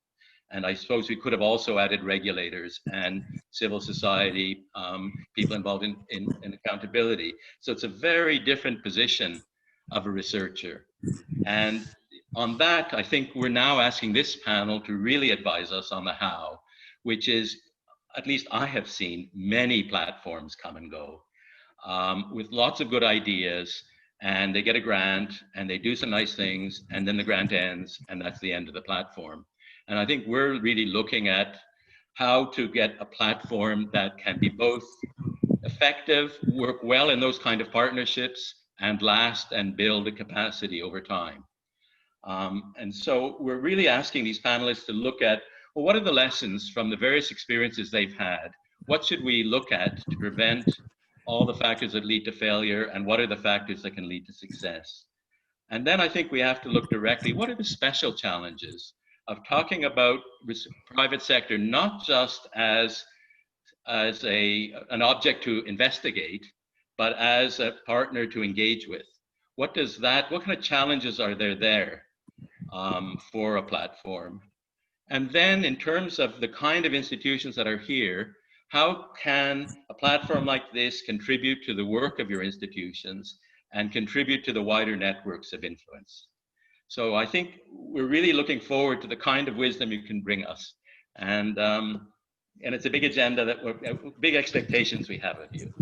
And I suppose we could have also added regulators and civil society, people involved in accountability. So it's a very different position of a researcher. And on that, I think we're now asking this panel to really advise us on the how, which is, at least I have seen many platforms come and go with lots of good ideas, and they get a grant and they do some nice things, and then the grant ends, and that's the end of the platform. And I think we're really looking at how to get a platform that can be both effective, work well in those kind of partnerships, and last and build a capacity over time. And so we're really asking these panelists to look at, well, what are the lessons from the various experiences they've had? What should we look at to prevent all the factors that lead to failure, and what are the factors that can lead to success? And then I think we have to look directly, what are the special challenges of talking about private sector, not just as an object to investigate, but as a partner to engage with. What kind of challenges are there for a platform? And then in terms of the kind of institutions that are here, how can a platform like this contribute to the work of your institutions and contribute to the wider networks of influence? So I think we're really looking forward to the kind of wisdom you can bring us. And it's a big agenda, big expectations we have of you.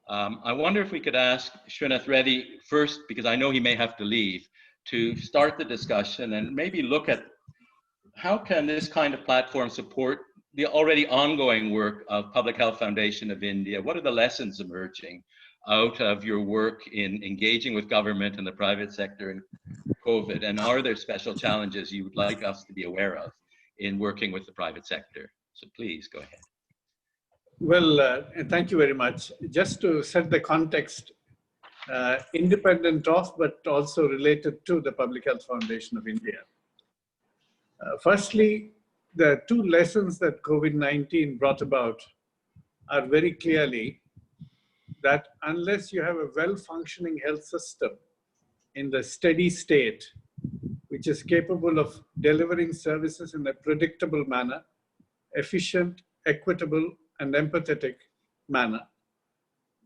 I wonder if we could ask Srinath Reddy first, because I know he may have to leave, to start the discussion and maybe look at how can this kind of platform support the already ongoing work of Public Health Foundation of India? What are the lessons emerging out of your work in engaging with government and the private sector in COVID? And are there special challenges you would like us to be aware of in working with the private sector? So please go ahead. Well, thank you very much. Just to set the context, independent of, but also related to the Public Health Foundation of India. Firstly, the two lessons that COVID-19 brought about are very clearly that unless you have a well-functioning health system in the steady state, which is capable of delivering services in a predictable manner, efficient, equitable, and empathetic manner,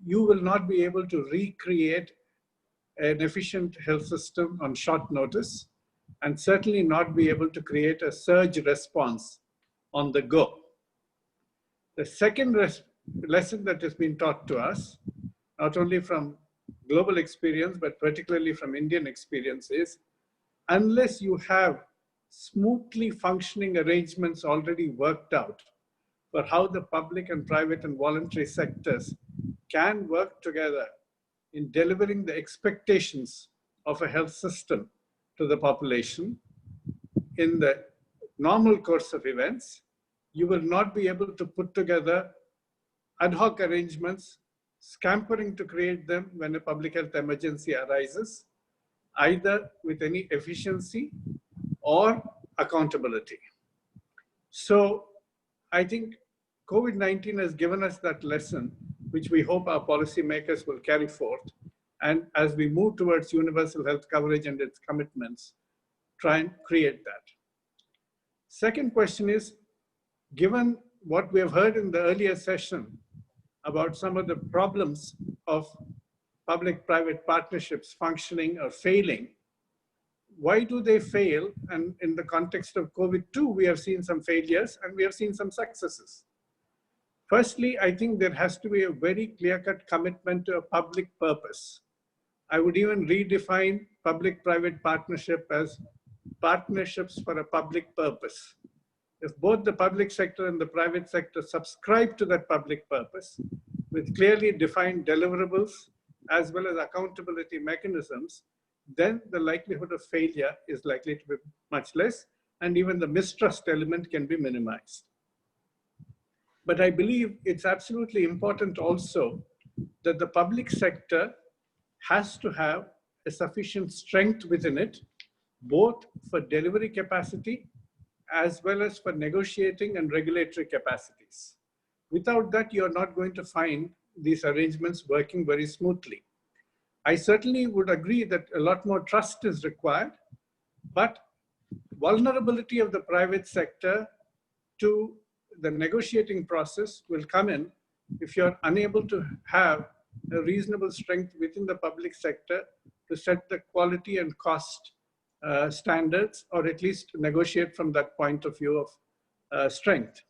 you will not be able to recreate an efficient health system on short notice, and certainly not be able to create a surge response on the go. The second lesson that has been taught to us, not only from global experience, but particularly from Indian experience, is unless you have smoothly functioning arrangements already worked out for how the public and private and voluntary sectors can work together in delivering the expectations of a health system to the population in the normal course of events, you will not be able to put together ad hoc arrangements, scampering to create them when a public health emergency arises, either with any efficiency or accountability. So I think COVID-19 has given us that lesson, which we hope our policymakers will carry forth. And as we move towards universal health coverage and its commitments, try and create that. Second question is, given what we have heard in the earlier session about some of the problems of public-private partnerships functioning or failing, why do they fail? And in the context of COVID too, we have seen some failures and we have seen some successes. Firstly, I think there has to be a very clear-cut commitment to a public purpose. I would even redefine public-private partnership as partnerships for a public purpose. If both the public sector and the private sector subscribe to that public purpose with clearly defined deliverables as well as accountability mechanisms, then the likelihood of failure is likely to be much less, and even the mistrust element can be minimized. But I believe it's absolutely important also that the public sector has to have a sufficient strength within it, both for delivery capacity as well as for negotiating and regulatory capacities. Without that, you're not going to find these arrangements working very smoothly. I certainly would agree that a lot more trust is required, but vulnerability of the private sector to the negotiating process will come in if you're unable to have a reasonable strength within the public sector to set the quality and cost standards, or at least negotiate from that point of view of strength.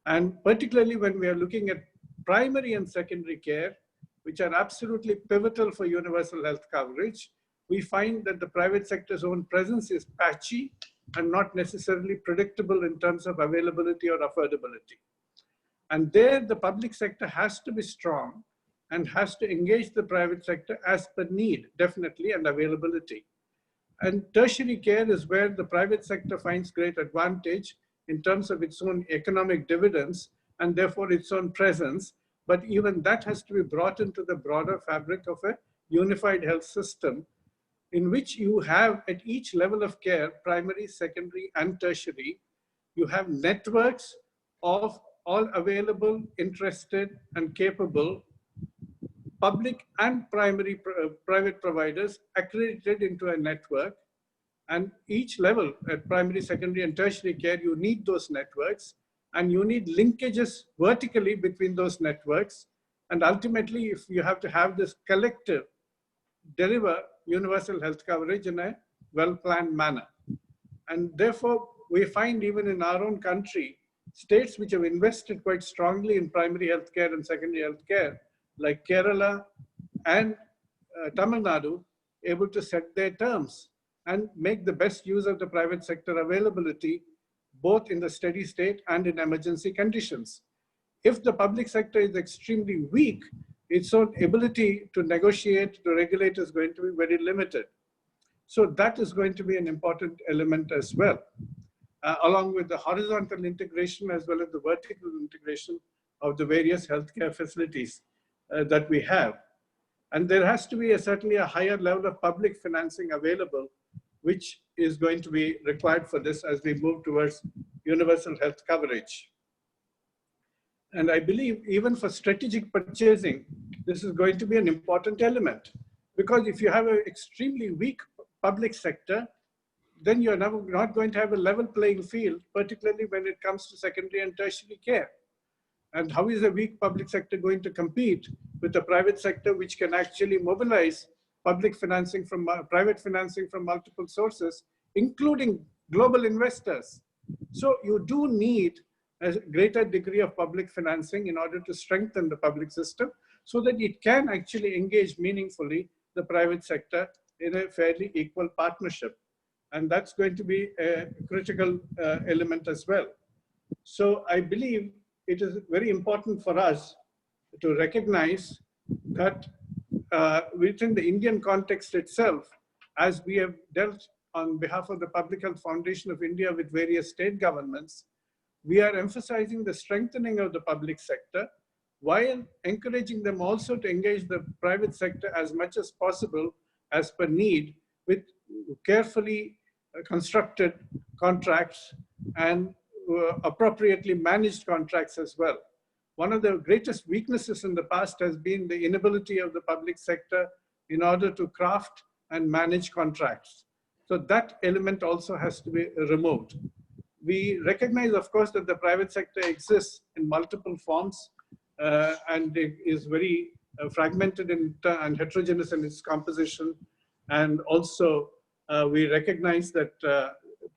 And particularly when we are looking at primary and secondary care, which are absolutely pivotal for universal health coverage, we find that the private sector's own presence is patchy and not necessarily predictable in terms of availability or affordability. And there, the public sector has to be strong and has to engage the private sector as per need, definitely, and availability. And tertiary care is where the private sector finds great advantage in terms of its own economic dividends and therefore its own presence. But even that has to be brought into the broader fabric of a unified health system in which you have at each level of care, primary, secondary, and tertiary, you have networks of all available, interested, and capable public and private providers accredited into a network. And each level at primary, secondary, and tertiary care, you need those networks, and you need linkages vertically between those networks. And ultimately, if you have to have this collective deliver universal health coverage in a well-planned manner. And therefore, we find even in our own country, states which have invested quite strongly in primary health care and secondary health care, like Kerala and Tamil Nadu, able to set their terms and make the best use of the private sector availability, both in the steady state and in emergency conditions. If the public sector is extremely weak, its own ability to negotiate, to regulate is going to be very limited. So that is going to be an important element as well, along with the horizontal integration as well as the vertical integration of the various healthcare facilities that we have. And there has to be certainly a higher level of public financing available, which is going to be required for this as we move towards universal health coverage. And I believe even for strategic purchasing, this is going to be an important element, because if you have an extremely weak public sector, then you're not going to have a level playing field, particularly when it comes to secondary and tertiary care. And how is a weak public sector going to compete with the private sector, which can actually mobilize public financing from private financing from multiple sources, including global investors? So you do need a greater degree of public financing in order to strengthen the public system so that it can actually engage meaningfully the private sector in a fairly equal partnership. And that's going to be a critical element as well. So I believe it is very important for us to recognize that within the Indian context itself, as we have dealt on behalf of the Public Health Foundation of India with various state governments, we are emphasizing the strengthening of the public sector while encouraging them also to engage the private sector as much as possible as per need with carefully constructed contracts and appropriately managed contracts as well. One of the greatest weaknesses in the past has been the inability of the public sector in order to craft and manage contracts. So that element also has to be removed. We recognize, of course, that the private sector exists in multiple forms and it is very fragmented and heterogeneous in its composition. And also, we recognize that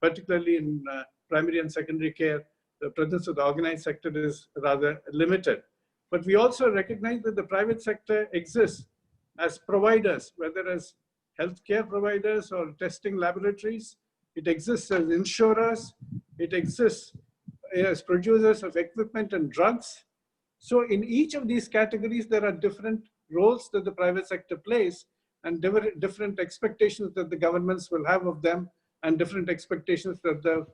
particularly in primary and secondary care, the presence of the organized sector is rather limited. But we also recognize that the private sector exists as providers, whether as healthcare providers or testing laboratories. It exists as insurers. It exists as producers of equipment and drugs. So in each of these categories, there are different roles that the private sector plays and different expectations that the governments will have of them and different expectations that the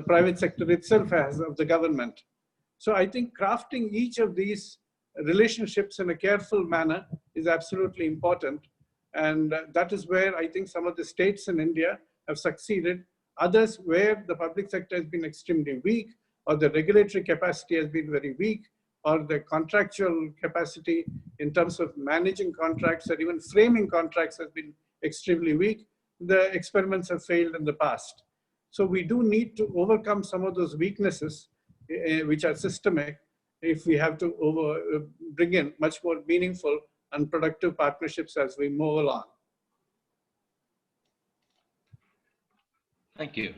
private sector itself has of the government. So I think crafting each of these relationships in a careful manner is absolutely important. And that is where I think some of the states in India have succeeded. Others where the public sector has been extremely weak, or the regulatory capacity has been very weak, or the contractual capacity in terms of managing contracts or even framing contracts has been extremely weak, the experiments have failed in the past. So we do need to overcome some of those weaknesses which are systemic if we have to bring in much more meaningful and productive partnerships as we move along. Thank you.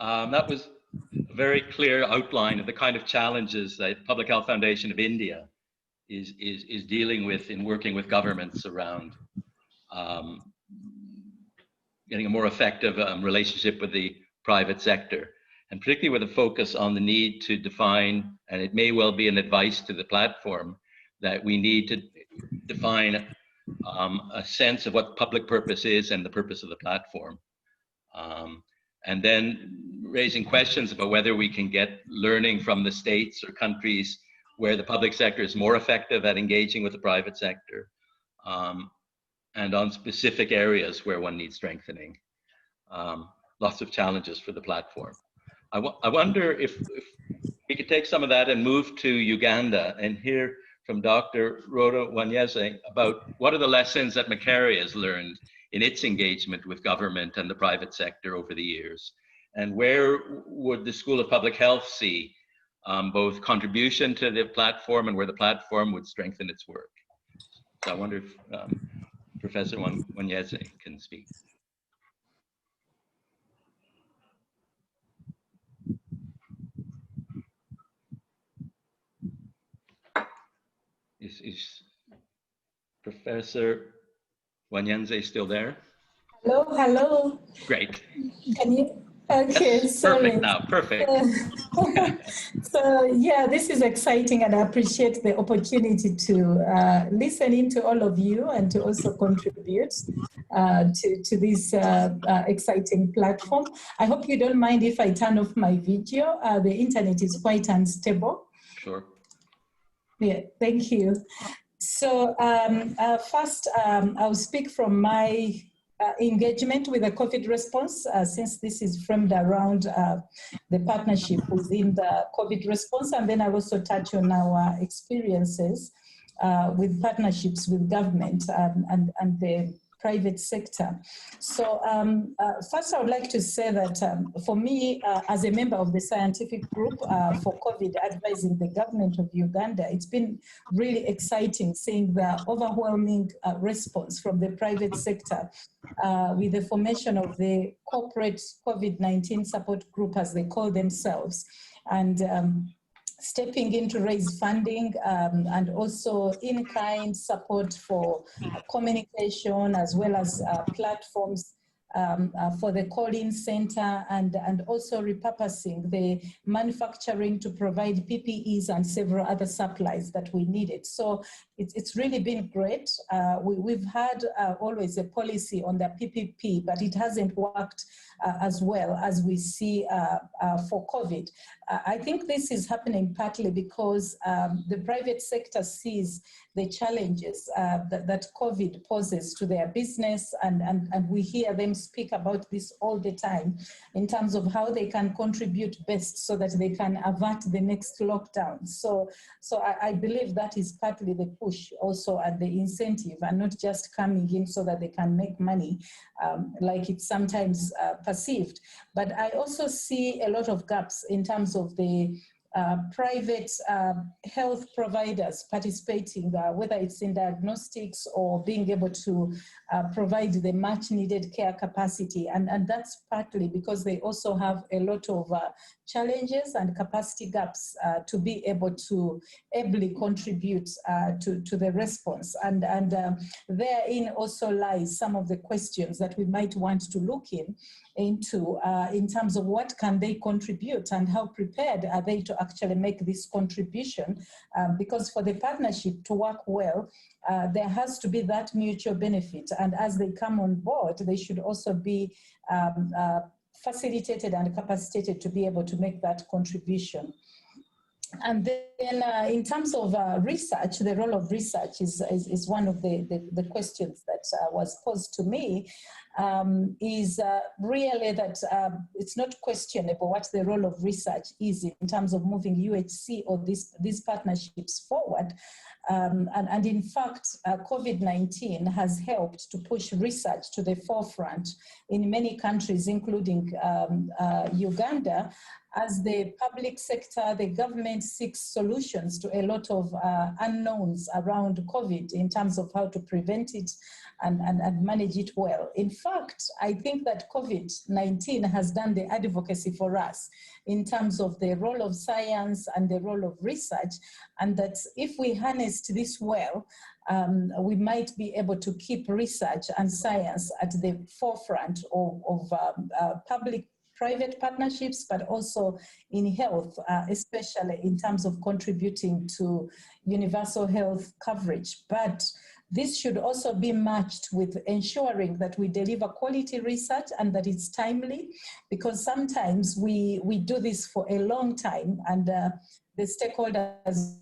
That was a very clear outline of the kind of challenges that Public Health Foundation of India is dealing with in working with governments around getting a more effective relationship with the private sector, and particularly with a focus on the need to define, and it may well be an advice to the platform, that we need to define a sense of what public purpose is and the purpose of the platform. And then raising questions about whether we can get learning from the states or countries where the public sector is more effective at engaging with the private sector, and on specific areas where one needs strengthening. Lots of challenges for the platform. I wonder if we could take some of that and move to Uganda and hear from Dr. Rhoda Wanyeze about what are the lessons that Macquarie has learned in its engagement with government and the private sector over the years, and where would the School of Public Health see both contribution to the platform and where the platform would strengthen its work. So I wonder if Professor Wanyeze can speak. Is Professor Wanyeze still there? Hello, hello. Great. Can you? Okay, yes, sorry. Perfect now, perfect. So yeah, this is exciting, and I appreciate the opportunity to listen in to all of you and to also contribute to this exciting platform. I hope you don't mind if I turn off my video. The internet is quite unstable. Sure. Yeah, thank you. So first, I'll speak from my engagement with the COVID response, since this is framed around the partnership within the COVID response, and then I'll also touch on our experiences with partnerships with government and the private sector. So first I would like to say that for me, as a member of the scientific group for COVID advising the government of Uganda, it's been really exciting seeing the overwhelming response from the private sector with the formation of the corporate COVID-19 support group, as they call themselves, and stepping in to raise funding and also in-kind support for communication, as well as platforms for the call-in center, and also repurposing the manufacturing to provide PPEs and several other supplies that we needed. So it's really been great. We've had always a policy on the PPP, but it hasn't worked as well as we see for COVID. I think this is happening partly because the private sector sees the challenges that COVID poses to their business, and we hear them speak about this all the time in terms of how they can contribute best so that they can avert the next lockdown. So I believe that is partly the push also at the incentive, and not just coming in so that they can make money like it's sometimes perceived. But I also see a lot of gaps in terms of the private health providers participating, whether it's in diagnostics or being able to provide the much needed care capacity. And that's partly because they also have a lot of challenges and capacity gaps to be able to ably contribute to the response. And therein also lies some of the questions that we might want to look into in terms of what can they contribute and how prepared are they to actually make this contribution, because for the partnership to work well, there has to be that mutual benefit, and as they come on board, they should also be facilitated and capacitated to be able to make that contribution. And then in terms of research, the role of research is one of the questions that was posed to me, is really that it's not questionable what the role of research is in terms of moving UHC or these partnerships forward. And in fact, COVID-19 has helped to push research to the forefront in many countries, including Uganda, as the public sector, the government seeks solutions to a lot of unknowns around COVID in terms of how to prevent it and manage it well. In fact, I think that COVID-19 has done the advocacy for us in terms of the role of science and the role of research, and that if we harnessed this well, we might be able to keep research and science at the forefront of public public-private partnerships, but also in health, especially in terms of contributing to universal health coverage. But this should also be matched with ensuring that we deliver quality research and that it's timely, because sometimes we do this for a long time and the stakeholders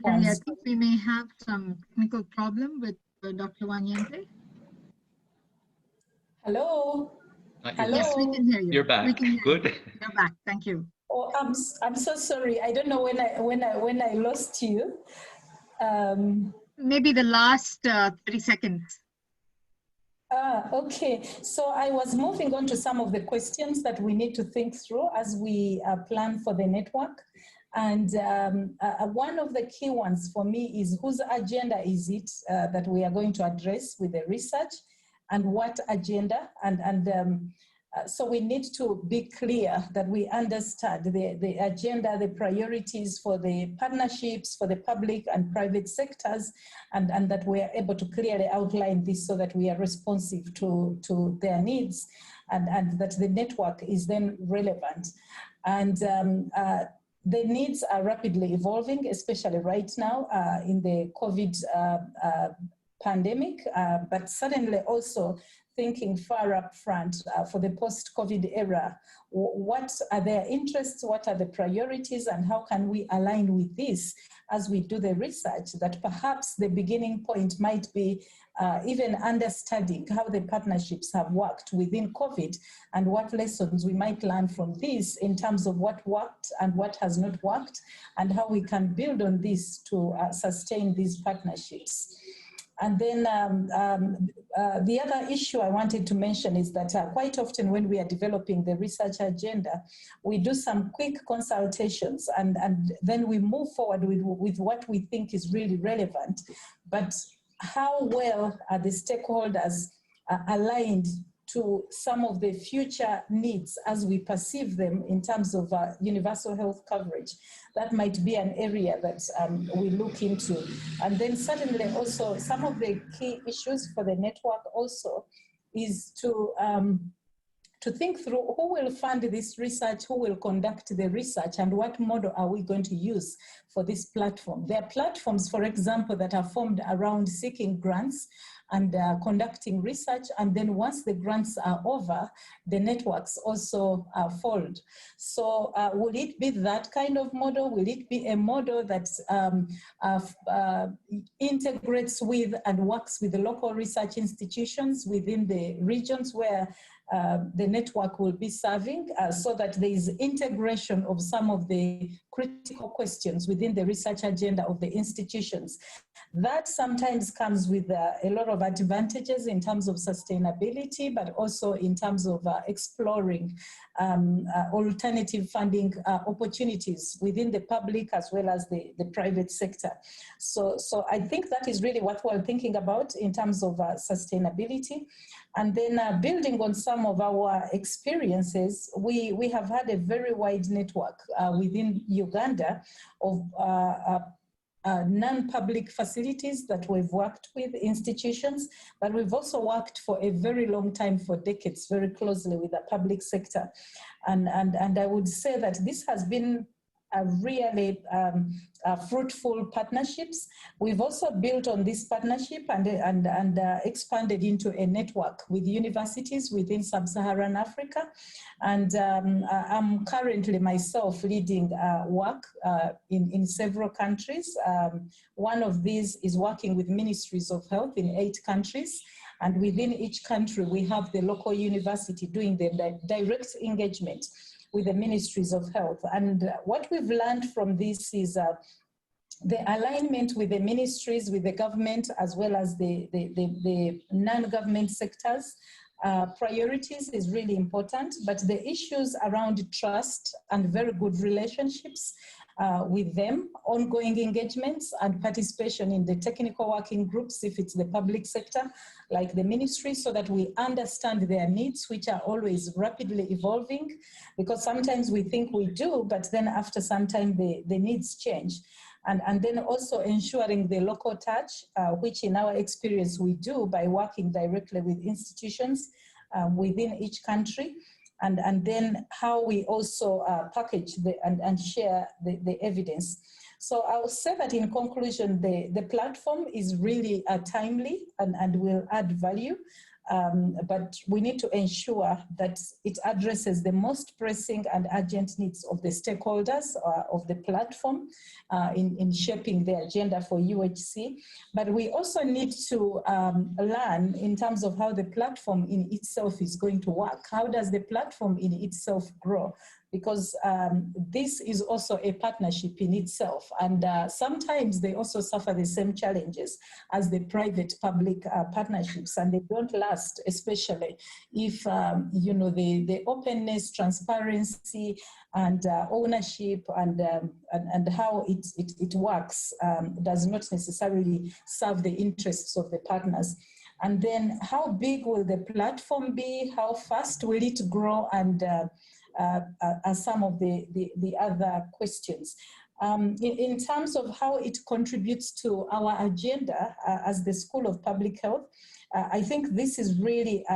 Kelly, I think we may have some technical problem with Dr. Wanyente. Hello? Hello? Yes, we can hear you. You're back. We can hear Good. You. You're back. Thank you. Oh, I'm so sorry. I don't know when I lost you. Maybe the last 30 seconds. Okay, so I was moving on to some of the questions that we need to think through as we plan for the network. And one of the key ones for me is whose agenda is it that we are going to address with the research, and what agenda, so we need to be clear that we understand the agenda, the priorities for the partnerships, for the public and private sectors, and that we are able to clearly outline this so that we are responsive to their needs, and that the network is then relevant. And the needs are rapidly evolving, especially right now in the COVID pandemic, but certainly also thinking far up front for the post-COVID era. What are their interests, what are the priorities, and how can we align with this as we do the research? That perhaps the beginning point might be even understanding how the partnerships have worked within COVID and what lessons we might learn from this in terms of what worked and what has not worked, and how we can build on this to sustain these partnerships. And then the other issue I wanted to mention is that quite often when we are developing the research agenda, we do some quick consultations and then we move forward with what we think is really relevant. But how well are the stakeholders aligned to some of the future needs as we perceive them in terms of universal health coverage? That might be an area that we look into. And then certainly also some of the key issues for the network also is to think through who will fund this research, who will conduct the research, and what model are we going to use for this platform. There are platforms, for example, that are formed around seeking grants and conducting research, and then once the grants are over, the networks also fold. So will it be that kind of model? Will it be a model that integrates with and works with the local research institutions within the regions where the network will be serving, so that there is integration of some of the critical questions within the research agenda of the institutions? That sometimes comes with a lot of advantages in terms of sustainability, but also in terms of exploring alternative funding opportunities within the public as well as the private sector. So I think that is really what we're thinking about in terms of sustainability. And then building on some of our experiences, we have had a very wide network within Uganda of non-public facilities that we've worked with, institutions, but we've also worked for a very long time, for decades, very closely with the public sector. And I would say that this has been a really fruitful partnerships. We've also built on this partnership and expanded into a network with universities within Sub-Saharan Africa. And I'm currently myself leading work in several countries. One of these is working with ministries of health in 8 countries. And within each country, we have the local university doing the direct engagement with the ministries of health. And what we've learned from this is the alignment with the ministries, with the government, as well as the non-government sectors. Priorities is really important, but the issues around trust and very good relationships with them, ongoing engagements and participation in the technical working groups, if it's the public sector, like the ministry, so that we understand their needs, which are always rapidly evolving, because sometimes we think we do, but then after some time the needs change. And then also ensuring the local touch, which in our experience we do by working directly with institutions within each country. And then how we also package and share the evidence. So I will say that in conclusion, the platform is really timely and will add value. But we need to ensure that it addresses the most pressing and urgent needs of the stakeholders of the platform in shaping the agenda for UHC. But we also need to learn in terms of how the platform in itself is going to work. How does the platform in itself grow? Because this is also a partnership in itself. And sometimes they also suffer the same challenges as the private-public partnerships, and they don't last, especially if, you know, the openness, transparency, and ownership and how it works does not necessarily serve the interests of the partners. And then how big will the platform be? How fast will it grow? And are some of the other questions. In terms of how it contributes to our agenda as the School of Public Health, I think this is really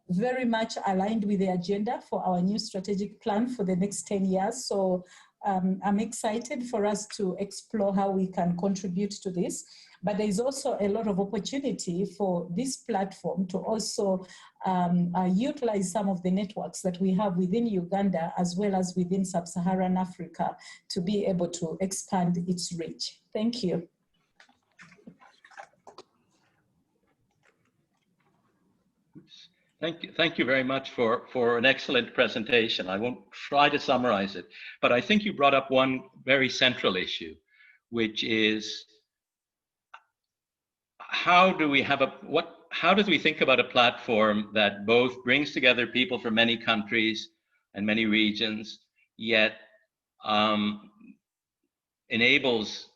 very much aligned with the agenda for our new strategic plan for the next 10 years. So I'm excited for us to explore how we can contribute to this. But there is also a lot of opportunity for this platform to also utilize some of the networks that we have within Uganda as well as within Sub-Saharan Africa to be able to expand its reach. Thank you. Thank you very much for an excellent presentation. I won't try to summarize it, but I think you brought up one very central issue, which is how do we think about a platform that both brings together people from many countries and many regions, yet enables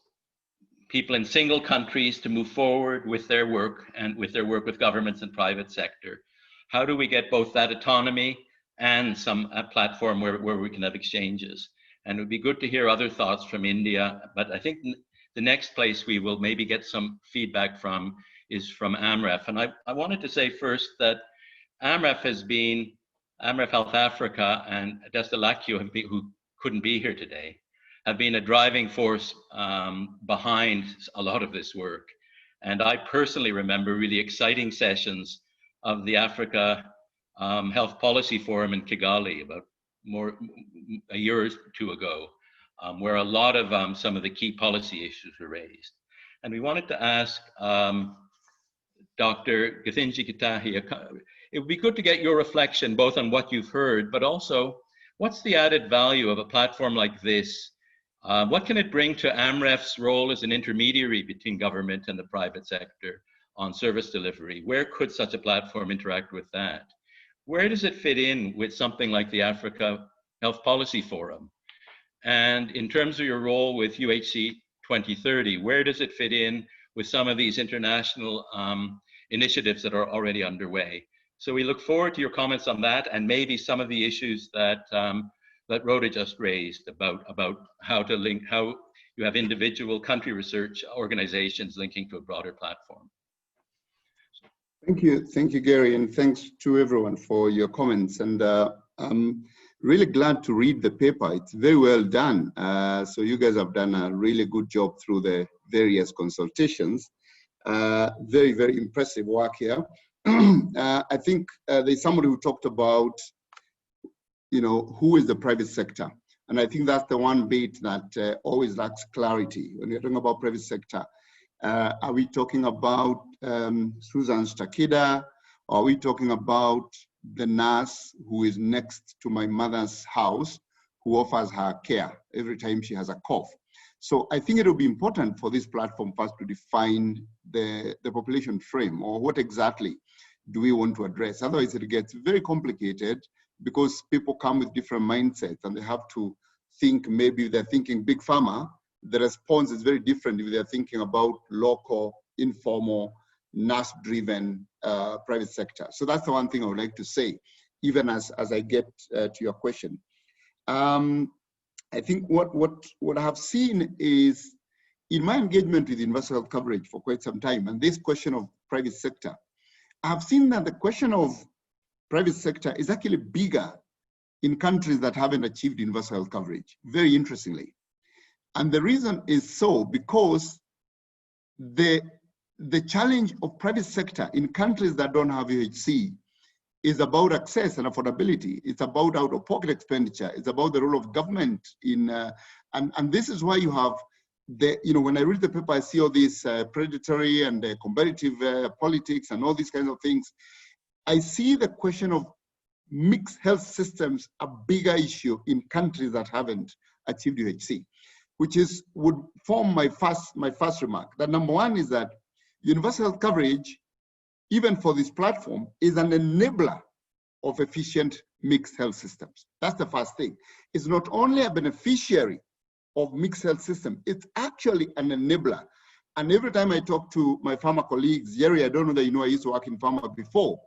people in single countries to move forward with their work and with their work with governments and private sector? How do we get both that autonomy and a platform where we can have exchanges? And it would be good to hear other thoughts from India, but I think the next place we will maybe get some feedback from is from AMREF. And I wanted to say first that AMREF Health Africa and Destalakio, who couldn't be here today, have been a driving force behind a lot of this work. And I personally remember really exciting sessions of the Africa Health Policy Forum in Kigali about a year or two ago, where a lot of some of the key policy issues were raised. And we wanted to ask Dr. Githinji Gitahi, it would be good to get your reflection both on what you've heard, but also what's the added value of a platform like this? What can it bring to AMREF's role as an intermediary between government and the private sector on service delivery? Where could such a platform interact with that? Where does it fit in with something like the Africa Health Policy Forum? And in terms of your role with UHC 2030, where does it fit in with some of these international initiatives that are already underway? So we look forward to your comments on that and maybe some of the issues that that Rhoda just raised about how you have individual country research organizations linking to a broader platform. Thank you, Gary, and thanks to everyone for your comments. And I'm really glad to read the paper. It's very well done. So you guys have done a really good job through the various consultations. Very, very impressive work here. I think there's somebody who talked about, you know, who is the private sector? And I think that's the one bit that always lacks clarity. When you're talking about private sector, are we talking about Susan Stakida? Or are we talking about the nurse who is next to my mother's house, who offers her care every time she has a cough? So I think it will be important for this platform first to define the population frame, or what exactly do we want to address? Otherwise it gets very complicated because people come with different mindsets and they have to think maybe they're thinking big pharma, the response is very different if they're thinking about local, informal, nurse-driven private sector. So that's the one thing I would like to say, even as I get to your question. I think what I have seen is, in my engagement with universal health coverage for quite some time, and this question of private sector, I have seen that the question of private sector is actually bigger in countries that haven't achieved universal health coverage, very interestingly. And the reason is so because the challenge of private sector in countries that don't have UHC is about access and affordability. It's about out-of-pocket expenditure. It's about the role of government in, and this is why you have when I read the paper, I see all these predatory and competitive politics and all these kinds of things. I see the question of mixed health systems a bigger issue in countries that haven't achieved UHC, which would form my first remark. That number one is that universal health coverage, even for this platform, is an enabler of efficient mixed health systems. That's the first thing. It's not only a beneficiary of mixed health system, it's actually an enabler. And every time I talk to my pharma colleagues, Jerry, I don't know that you know I used to work in pharma before,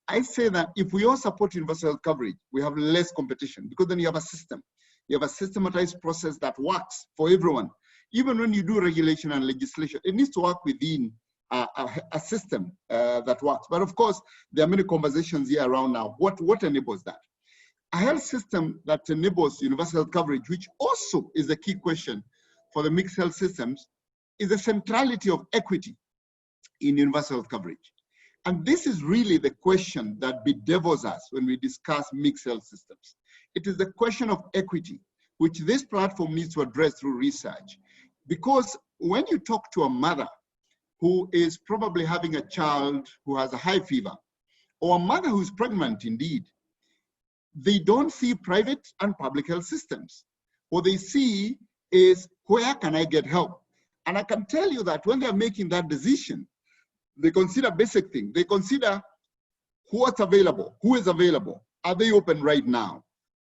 I say that if we all support universal health coverage, we have less competition, because then you have a system. You have a systematized process that works for everyone. Even when you do regulation and legislation, it needs to work within a system that works. But of course, there are many conversations here around now. What enables that? A health system that enables universal health coverage, which also is a key question for the mixed health systems, is the centrality of equity in universal health coverage. And this is really the question that bedevils us when we discuss mixed health systems. It is the question of equity, which this platform needs to address through research. Because when you talk to a mother who is probably having a child who has a high fever, or a mother who's pregnant indeed, they don't see private and public health systems. What they see is, where can I get help? And I can tell you that when they're making that decision, they consider basic things. They consider what's available, who is available, are they open right now?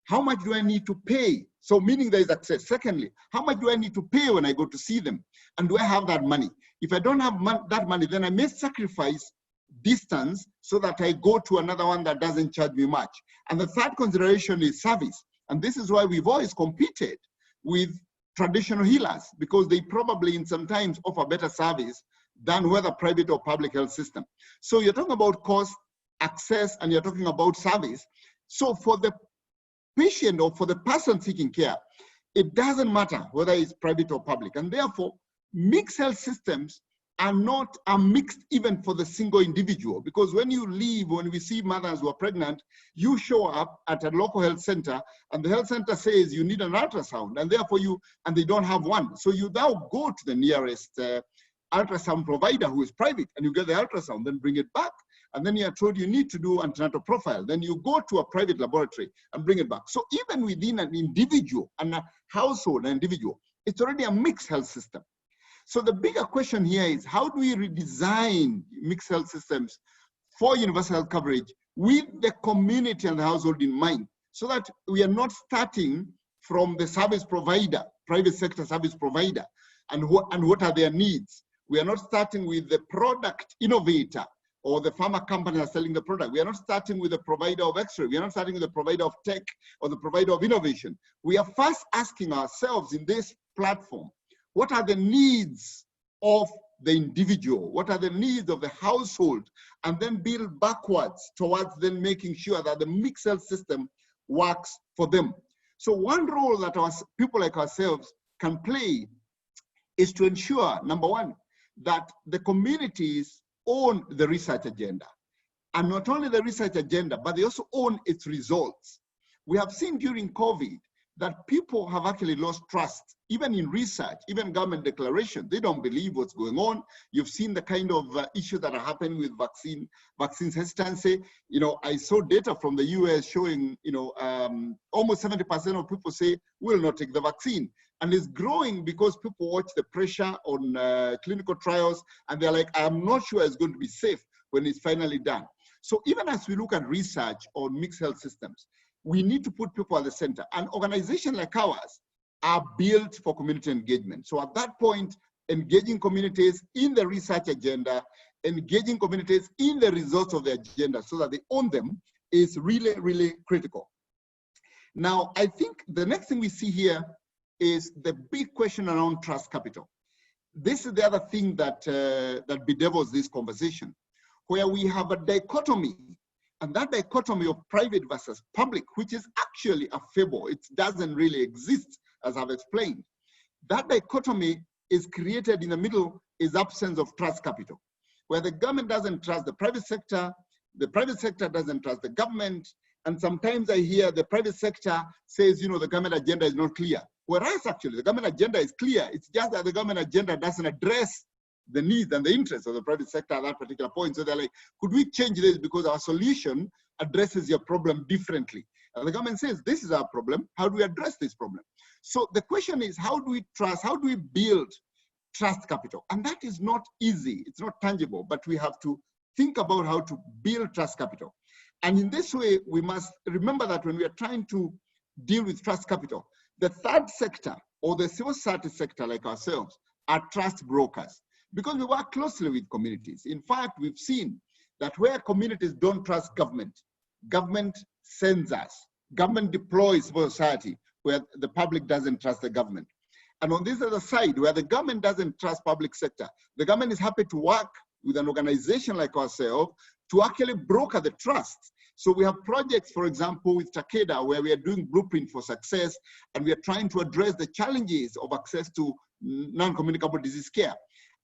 How much do I need to pay? So meaning there is access. Secondly, how much do I need to pay when I go to see them? And do I have that money? If I don't have that money, then I may sacrifice distance so that I go to another one that doesn't charge me much. And the third consideration is service. And this is why we've always competed with traditional healers, because they probably in sometimes offer better service than whether private or public health system. So you're talking about cost, access, and you're talking about service. So for the patient or for the person seeking care, it doesn't matter whether it's private or public. And therefore, mixed health systems are mixed even for the single individual. Because when we see mothers who are pregnant, you show up at a local health center and the health center says you need an ultrasound, and therefore they don't have one. So you now go to the nearest ultrasound provider who is private, and you get the ultrasound, then bring it back. And then you are told you need to do antenatal profile. Then you go to a private laboratory and bring it back. So even within an individual and a household, an individual, it's already a mixed health system. So the bigger question here is, how do we redesign mixed health systems for universal health coverage with the community and the household in mind, so that we are not starting from the service provider, private sector service provider, and what are their needs. We are not starting with the product innovator or the pharma company that's selling the product. We are not starting with the provider of X-ray. We are not starting with the provider of tech or the provider of innovation. We are first asking ourselves in this platform, what are the needs of the individual? What are the needs of the household? And then build backwards towards then making sure that the mixed health system works for them. So one role that people like ourselves can play is to ensure, number one, that the communities own the research agenda. And not only the research agenda, but they also own its results. We have seen during COVID that people have actually lost trust, even in research, even government declaration. They don't believe what's going on. You've seen the kind of issues that are happening with vaccines hesitancy. I saw data from the US showing, almost 70% of people say, we'll not take the vaccine. And it's growing because people watch the pressure on clinical trials, and they're like, I'm not sure it's going to be safe when it's finally done. So even as we look at research on mixed health systems, we need to put people at the center. An organization like ours are built for community engagement. So at that point, engaging communities in the research agenda, engaging communities in the results of the agenda so that they own them is really, really critical. Now, I think the next thing we see here is the big question around trust capital. This is the other thing that, that bedevils this conversation, where we have a dichotomy, and that dichotomy of private versus public, which is actually a fable. It doesn't really exist, as I've explained. That dichotomy is created in the middle is absence of trust capital, where the government doesn't trust the private sector doesn't trust the government, and sometimes I hear the private sector says, you know, the government agenda is not clear. Whereas actually the government agenda is clear, it's just that the government agenda doesn't address the needs and the interests of the private sector at that particular point. So they're like, could we change this because our solution addresses your problem differently? And the government says, this is our problem, how do we address this problem? So the question is, how do we trust, how do we build trust capital? And that is not easy, it's not tangible, but we have to think about how to build trust capital. And in this way, we must remember that when we are trying to deal with trust capital, the third sector or the civil society sector like ourselves are trust brokers, because we work closely with communities. In fact, we've seen that where communities don't trust government, government sends us, government deploys civil society where the public doesn't trust the government. And on this other side, where the government doesn't trust public sector, the government is happy to work with an organization like ourselves to actually broker the trust. So we have projects, for example, with Takeda, where we are doing blueprint for success, and we are trying to address the challenges of access to non-communicable disease care.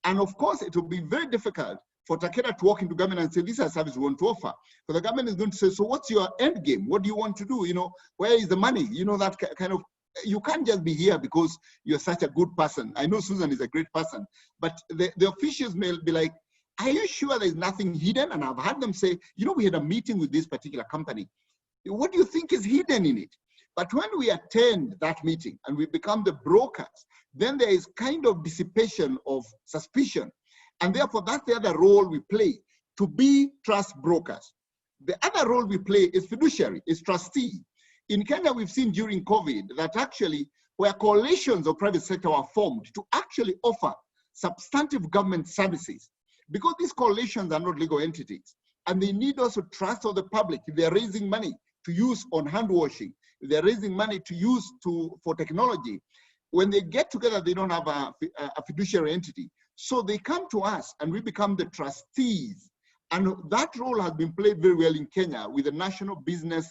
And of course, it will be very difficult for Takeda to walk into government and say, this is a service we want to offer. So the government is going to say, so what's your end game? What do you want to do? You know, where is the money? You know, that kind of, you can't just be here because you're such a good person. I know Susan is a great person, but the officials may be like, are you sure there's nothing hidden? And I've had them say, you know, we had a meeting with this particular company. What do you think is hidden in it? But when we attend that meeting and we become the brokers, then there is kind of dissipation of suspicion. And therefore, that's the other role we play, to be trust brokers. The other role we play is fiduciary, is trustee. In Kenya, we've seen during COVID that actually where coalitions of private sector are formed to actually offer substantive government services, because these coalitions are not legal entities, and they need also trust of the public. If they're raising money to use on hand washing, if they're raising money to use for technology, when they get together, they don't have a fiduciary entity. So they come to us and we become the trustees. And that role has been played very well in Kenya with the National Business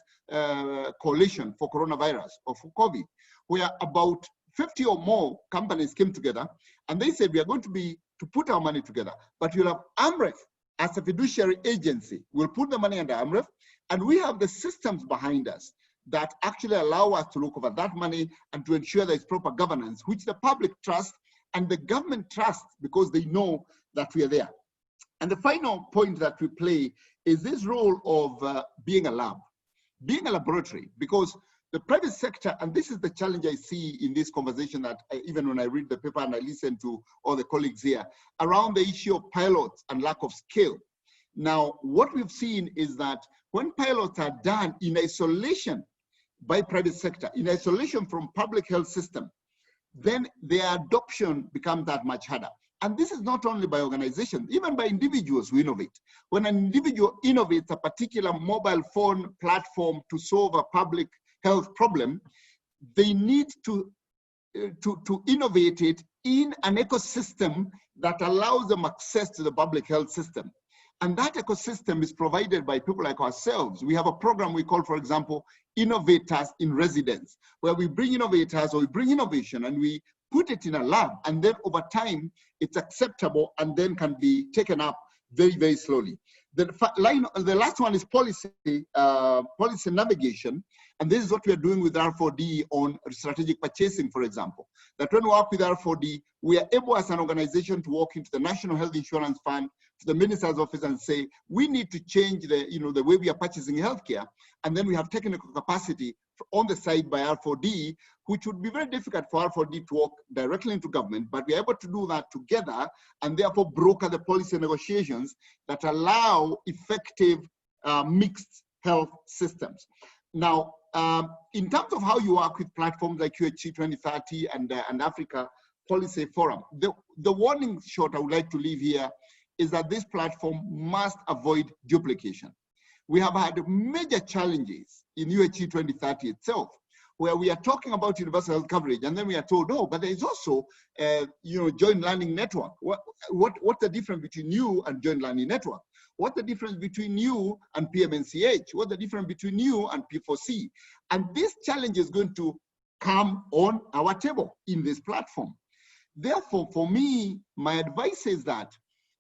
Coalition for Coronavirus, or for COVID, where about 50 or more companies came together and they said, we are going to put our money together, but you'll have AMREF as a fiduciary agency. We'll put the money under AMREF, and we have the systems behind us that actually allow us to look over that money and to ensure there is proper governance, which the public trusts and the government trusts because they know that we are there. And the final point that we play is this role of being a lab, being a laboratory, because the private sector, and this is the challenge I see in this conversation that even when I read the paper and I listen to all the colleagues here, around the issue of pilots and lack of scale. Now, what we've seen is that when pilots are done in isolation by private sector, in isolation from public health system, then their adoption becomes that much harder. And this is not only by organizations, even by individuals who innovate. When an individual innovates a particular mobile phone platform to solve a public health problem, they need to innovate it in an ecosystem that allows them access to the public health system. And that ecosystem is provided by people like ourselves. We have a program we call, for example, Innovators in Residence, where we bring innovators or we bring innovation and we put it in a lab, and then over time it's acceptable and then can be taken up very, very slowly. The last one is policy navigation. And this is what we are doing with R4D on strategic purchasing, for example. That when we work with R4D, we are able as an organization to walk into the National Health Insurance Fund, to the Minister's office and say, we need to change the way we are purchasing healthcare. And then we have technical capacity on the side by R4D, which would be very difficult for R4D to walk directly into government, but we're able to do that together and therefore broker the policy negotiations that allow effective mixed health systems. Now, in terms of how you work with platforms like UHC 2030 and Africa Policy Forum, the warning shot I would like to leave here is that this platform must avoid duplication. We have had major challenges in UHC 2030 itself, where we are talking about universal health coverage, and then we are told, oh, but there is also, joint learning network. What's the difference between you and joint learning network? What's the difference between you and PMNCH? What's the difference between you and P4C? And this challenge is going to come on our table in this platform. Therefore, for me, my advice is that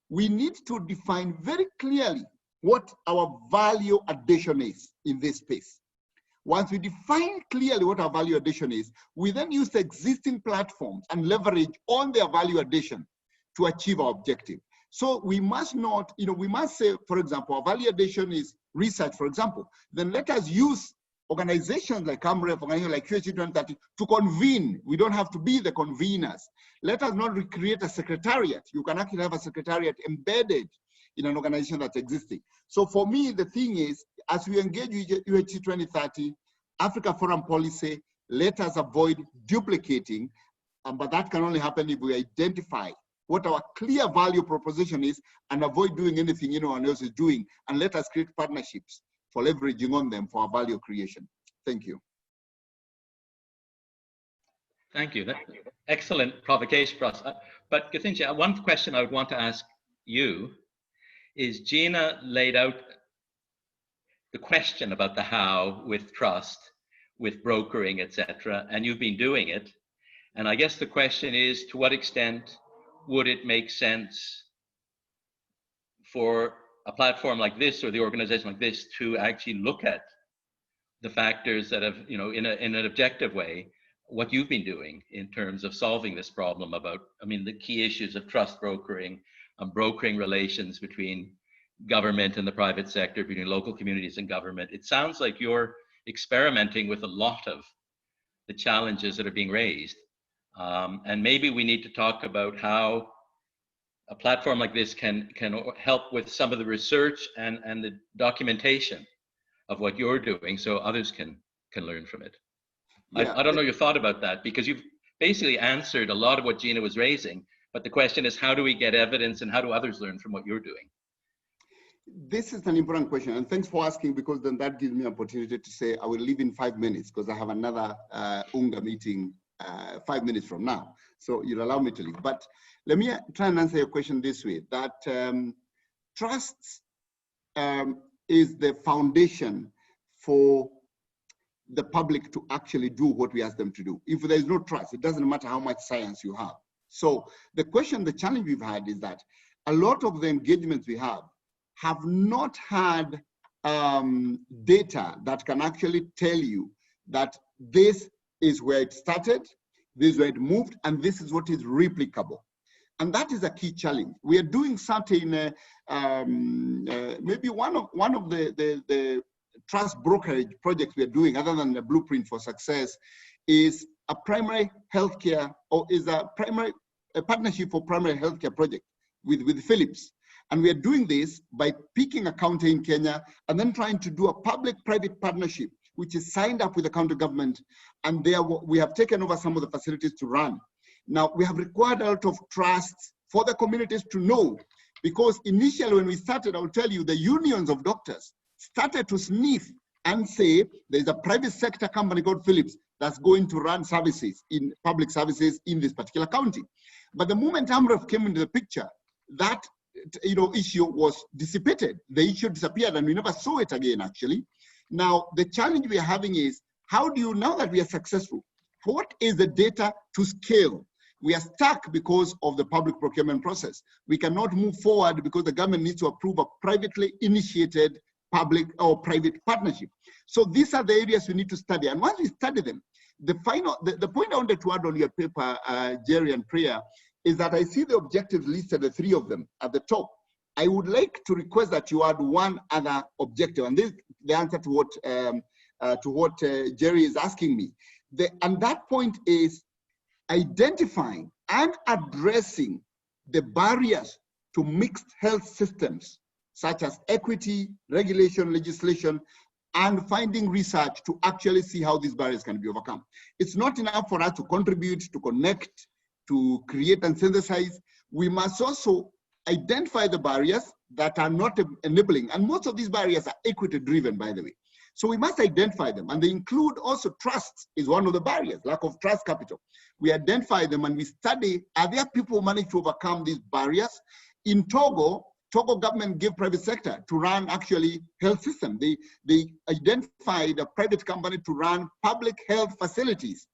we need to define very clearly what our value addition is in this space. Once we define clearly what our value addition is, we then use the existing platforms and leverage on their value addition to achieve our objective. So we must not, we must say, for example, our value addition is research, for example. Then let us use organizations like AMREF, organizations like UHC 2030 to convene. We don't have to be the conveners. Let us not recreate a secretariat. You can actually have a secretariat embedded in an organization that's existing. So for me, the thing is, as we engage with UHC 2030, Africa Forum Policy, let us avoid duplicating, but that can only happen if we identify what our clear value proposition is and avoid doing anything anyone else is doing, and let us create partnerships for leveraging on them for our value creation. Thank you. Thank you. Excellent provocation for us. But Gathinja, one question I would want to ask you is, Gina laid out the question about the how with trust, with brokering, etc., and you've been doing it. And I guess the question is, to what extent would it make sense for a platform like this or the organization like this to actually look at the factors that have, in an objective way, what you've been doing in terms of solving this problem about, the key issues of trust brokering, brokering relations between government and the private sector, between local communities and government. It sounds like you're experimenting with a lot of the challenges that are being raised. And maybe we need to talk about how a platform like this can help with some of the research and the documentation of what you're doing, so others can learn from it. Yeah. I don't know your thought about that, because you've basically answered a lot of what Gina was raising, but the question is, how do we get evidence and how do others learn from what you're doing? This is an important question, and thanks for asking, because then that gives me an opportunity to say I will leave in 5 minutes because I have another UNGA meeting 5 minutes from now. So you'll allow me to leave. But let me try and answer your question this way, that trust is the foundation for the public to actually do what we ask them to do. If there is no trust, it doesn't matter how much science you have. So the challenge we've had is that a lot of the engagements we have not had data that can actually tell you that this is where it started, this is where it moved, and this is what is replicable. And that is a key challenge. We are doing something, maybe one of the trust brokerage projects we are doing, other than the blueprint for success, is a primary healthcare, or is a partnership for primary healthcare project with Philips. And we are doing this by picking a county in Kenya and then trying to do a public-private partnership, which is signed up with the county government. And there we have taken over some of the facilities to run. Now, we have required a lot of trust for the communities to know, because initially when we started, I will tell you, the unions of doctors started to sniff and say, there's a private sector company called Philips that's going to run services, in public services in this particular county. But the moment AMREF came into the picture, that issue was dissipated. The issue disappeared and we never saw it again, actually. Now, the challenge we are having is, how do you, now that we are successful, what is the data to scale? We are stuck because of the public procurement process. We cannot move forward because the government needs to approve a privately initiated public or private partnership. So these are the areas we need to study. And once we study them, the point I wanted to add on your paper, Jerry and Priya, is that I see the objectives listed, the 3 of them at the top. I would like to request that you add one other objective, and this is the answer to what Jerry is asking me. And that point is identifying and addressing the barriers to mixed health systems, such as equity, regulation, legislation, and finding research to actually see how these barriers can be overcome. It's not enough for us to contribute, to connect, to create and synthesize. We must also identify the barriers that are not enabling. And most of these barriers are equity driven, by the way. So we must identify them. And they include also trust is one of the barriers, lack of trust capital. We identify them and we study, are there people who manage to overcome these barriers? In Togo government gave private sector to run actually health system. They identified a private company to run public health facilities.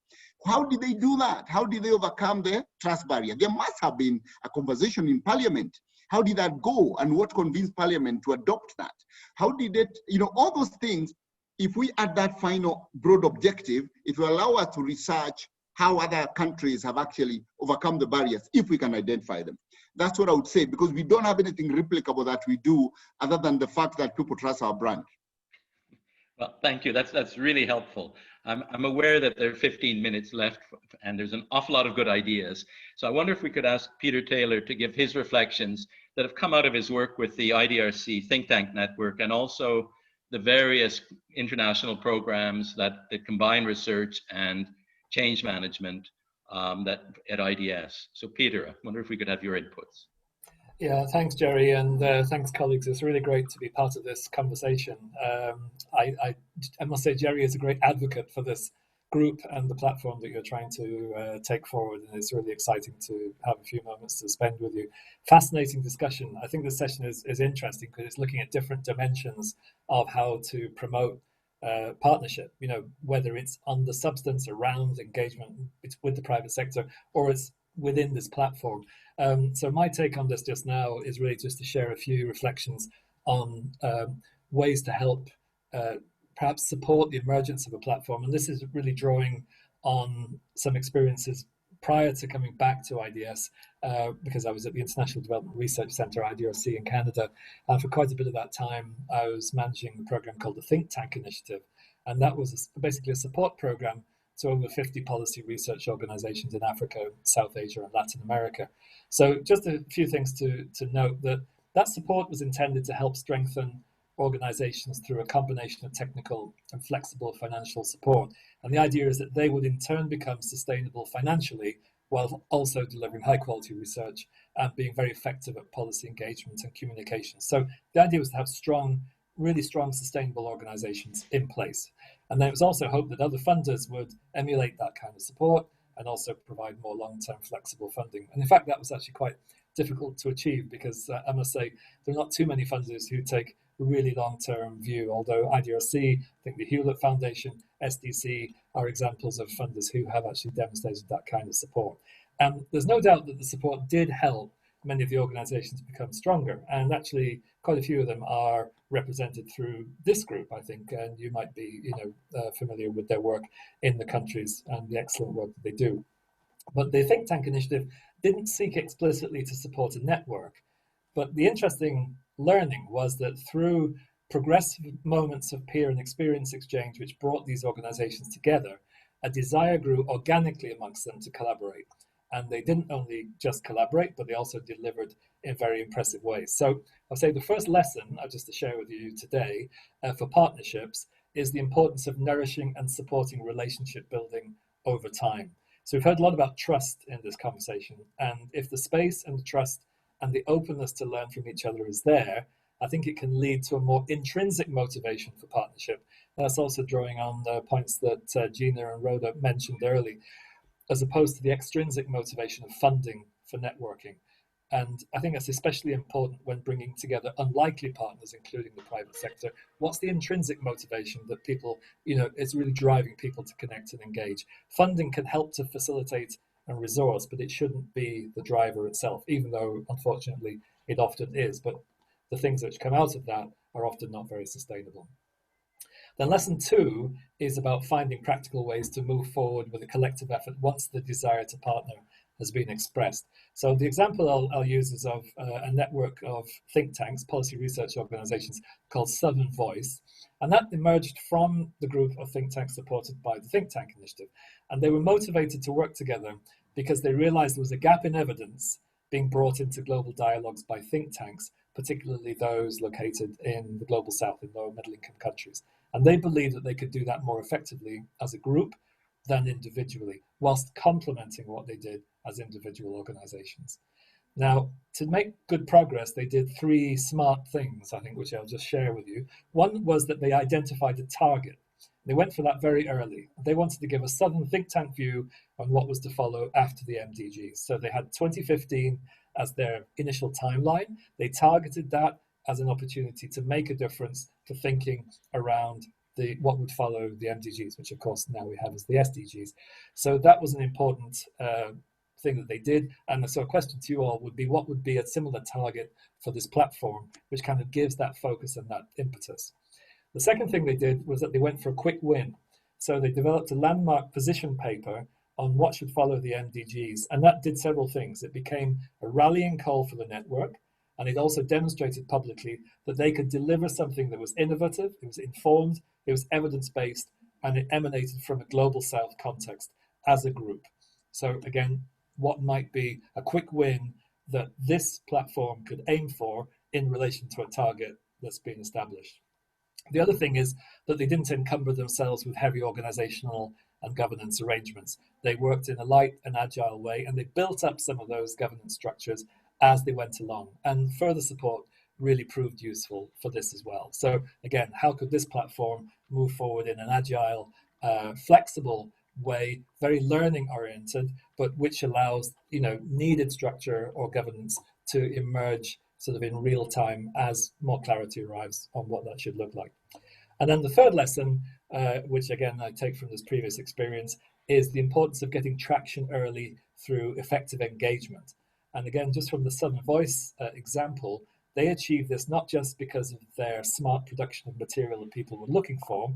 How did they do that? How did they overcome the trust barrier? There must have been a conversation in parliament. How did that go? And what convinced parliament to adopt that? How did it, all those things, if we add that final broad objective, it will allow us to research how other countries have actually overcome the barriers, if we can identify them. That's what I would say, because we don't have anything replicable that we do other than the fact that people trust our brand. Well, thank you. That's really helpful. I'm aware that there are 15 minutes left and there's an awful lot of good ideas. So I wonder if we could ask Peter Taylor to give his reflections that have come out of his work with the IDRC think tank network and also the various international programs that combine research and change management that at IDS. So Peter, I wonder if we could have your inputs. Yeah, thanks, Jerry, and thanks, colleagues. It's really great to be part of this conversation. I must say, Jerry is a great advocate for this group and the platform that you're trying to take forward, and it's really exciting to have a few moments to spend with you. Fascinating discussion. I think this session is interesting because it's looking at different dimensions of how to promote partnership, whether it's on the substance around engagement with the private sector or it's within this platform. So my take on this just now is really just to share a few reflections on ways to help perhaps support the emergence of a platform. And this is really drawing on some experiences prior to coming back to IDS, because I was at the International Development Research Centre, IDRC, in Canada. And for quite a bit of that time, I was managing a program called the Think Tank Initiative. And that was basically a support program to over 50 policy research organizations in Africa, South Asia, and Latin America. So just a few things to note that support was intended to help strengthen organizations through a combination of technical and flexible financial support. And the idea is that they would in turn become sustainable financially while also delivering high quality research and being very effective at policy engagement and communication. So the idea was to have really strong, sustainable organizations in place. And then it was also hoped that other funders would emulate that kind of support and also provide more long-term flexible funding. And in fact, that was actually quite difficult to achieve because I must say, there are not too many funders who take a really long-term view, although IDRC, I think the Hewlett Foundation, SDC are examples of funders who have actually demonstrated that kind of support. And there's no doubt that the support did help many of the organizations become stronger. And actually, quite a few of them are represented through this group, I think, and you might be familiar with their work in the countries and the excellent work that they do. But the Think Tank Initiative didn't seek explicitly to support a network. But the interesting learning was that through progressive moments of peer and experience exchange, which brought these organizations together, a desire grew organically amongst them to collaborate. And they didn't only just collaborate, but they also delivered in very impressive ways. So I'll say the first lesson, just to share with you today, for partnerships is the importance of nourishing and supporting relationship building over time. So we've heard a lot about trust in this conversation. And if the space and the trust and the openness to learn from each other is there, I think it can lead to a more intrinsic motivation for partnership. That's also drawing on the points that Gina and Rhoda mentioned earlier, as opposed to the extrinsic motivation of funding for networking. And I think that's especially important when bringing together unlikely partners, including the private sector. What's the intrinsic motivation that people, it's really driving people to connect and engage? Funding can help to facilitate and resource, but it shouldn't be the driver itself, even though, unfortunately, it often is. But the things which come out of that are often not very sustainable. Then lesson 2 is about finding practical ways to move forward with a collective effort once the desire to partner has been expressed. So the example I'll use is of a network of think tanks, policy research organizations called Southern Voice. And that emerged from the group of think tanks supported by the Think Tank Initiative. And they were motivated to work together because they realized there was a gap in evidence being brought into global dialogues by think tanks, particularly those located in the global south in low middle income countries. And they believed that they could do that more effectively as a group than individually, whilst complementing what they did as individual organizations. Now, to make good progress, they did 3 smart things, I think, which I'll just share with you. One was that they identified a target. They went for that very early. They wanted to give a Southern think tank view on what was to follow after the MDGs. So they had 2015 as their initial timeline. They targeted that as an opportunity to make a difference to thinking around what would follow the MDGs, which of course now we have as the SDGs. So that was an important thing that they did. And so a question to you all would be, what would be a similar target for this platform, which kind of gives that focus and that impetus? The second thing they did was that they went for a quick win. So they developed a landmark position paper on what should follow the MDGs. And that did several things. It became a rallying call for the network. And it also demonstrated publicly that they could deliver something that was innovative, it was informed, it was evidence-based, and it emanated from a global South context as a group. So again, what might be a quick win that this platform could aim for in relation to a target that's been established. The other thing is that they didn't encumber themselves with heavy organizational and governance arrangements. They worked in a light and agile way, and they built up some of those governance structures as they went along. And further support really proved useful for this as well. So again, how could this platform move forward in an agile, flexible way, very learning oriented, but which allows, needed structure or governance to emerge sort of in real time as more clarity arrives on what that should look like. And then the third lesson, which again I take from this previous experience, is the importance of getting traction early through effective engagement. And again, just from the Southern Voice example, they achieved this not just because of their smart production of material that people were looking for,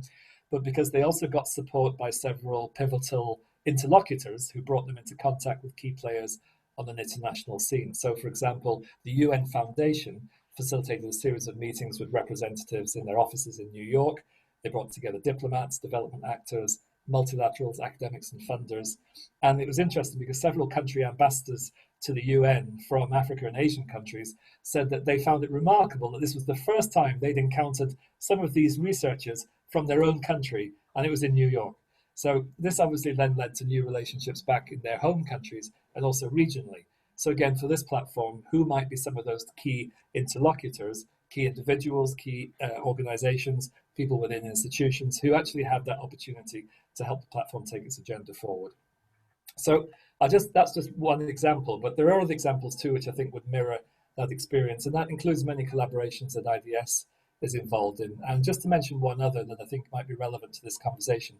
but because they also got support by several pivotal interlocutors who brought them into contact with key players on an international scene. So, for example, the UN Foundation facilitated a series of meetings with representatives in their offices in New York. They brought together diplomats, development actors, multilaterals, academics, and funders. And it was interesting because several country ambassadors to the UN from Africa and Asian countries said that they found it remarkable that this was the first time they'd encountered some of these researchers from their own country, and it was in New York. So this obviously then led to new relationships back in their home countries and also regionally. So again, for this platform, who might be some of those key interlocutors, key individuals, key organizations, people within institutions who actually have that opportunity to help the platform take its agenda forward. So that's just one example, but there are other examples too, which I think would mirror that experience. And that includes many collaborations that IDS is involved in. And just to mention one other that I think might be relevant to this conversation,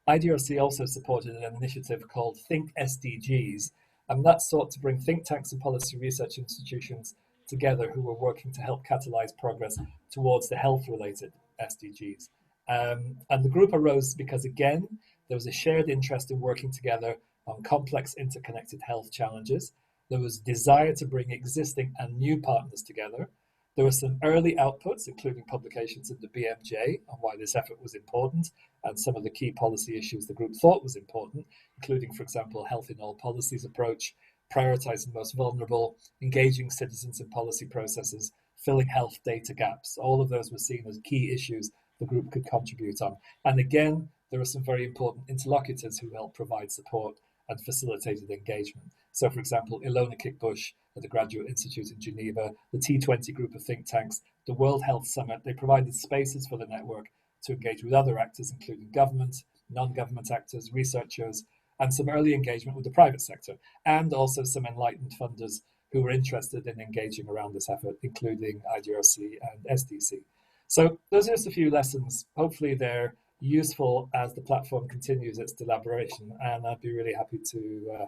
IDRC also supported an initiative called Think SDGs, and that sought to bring think tanks and policy research institutions together who were working to help catalyze progress towards the health-related SDGs. And the group arose because, again, there was a shared interest in working together on complex interconnected health challenges. There was desire to bring existing and new partners together. There were some early outputs, including publications in the BMJ on why this effort was important and some of the key policy issues the group thought was important, including, for example, health in all policies approach, prioritizing the most vulnerable, engaging citizens in policy processes, filling health data gaps. All of those were seen as key issues the group could contribute on. And again, there are some very important interlocutors who helped provide support and facilitated engagement. So, for example, Ilona Kickbush at the Graduate Institute in Geneva, the T20 group of think tanks, the World Health Summit, they provided spaces for the network to engage with other actors, including government, non-government actors, researchers, and some early engagement with the private sector, and also some enlightened funders who were interested in engaging around this effort, including IDRC and SDC. So those are just a few lessons. Hopefully they're useful as the platform continues its elaboration, and I'd be really happy to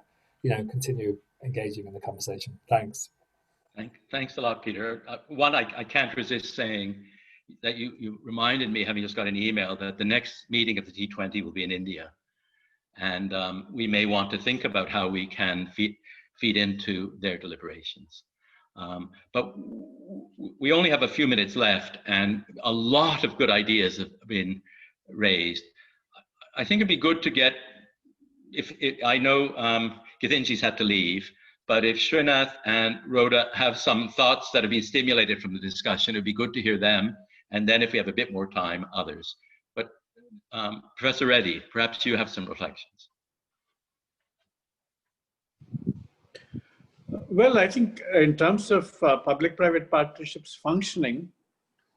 continue engaging in the conversation. Thanks. Thanks a lot, Peter. One, I can't resist saying that you reminded me, having just got an email, that the next meeting of the T20 will be in India. And we may want to think about how we can feed into their deliberations. But we only have a few minutes left, and a lot of good ideas have been raised. I think it'd be good to get, I know Gitinji's had to leave, but if Srinath and Rhoda have some thoughts that have been stimulated from the discussion, it'd be good to hear them. And then if we have a bit more time, others. Professor Reddy, perhaps you have some reflections. Well, I think in terms of public-private partnerships functioning,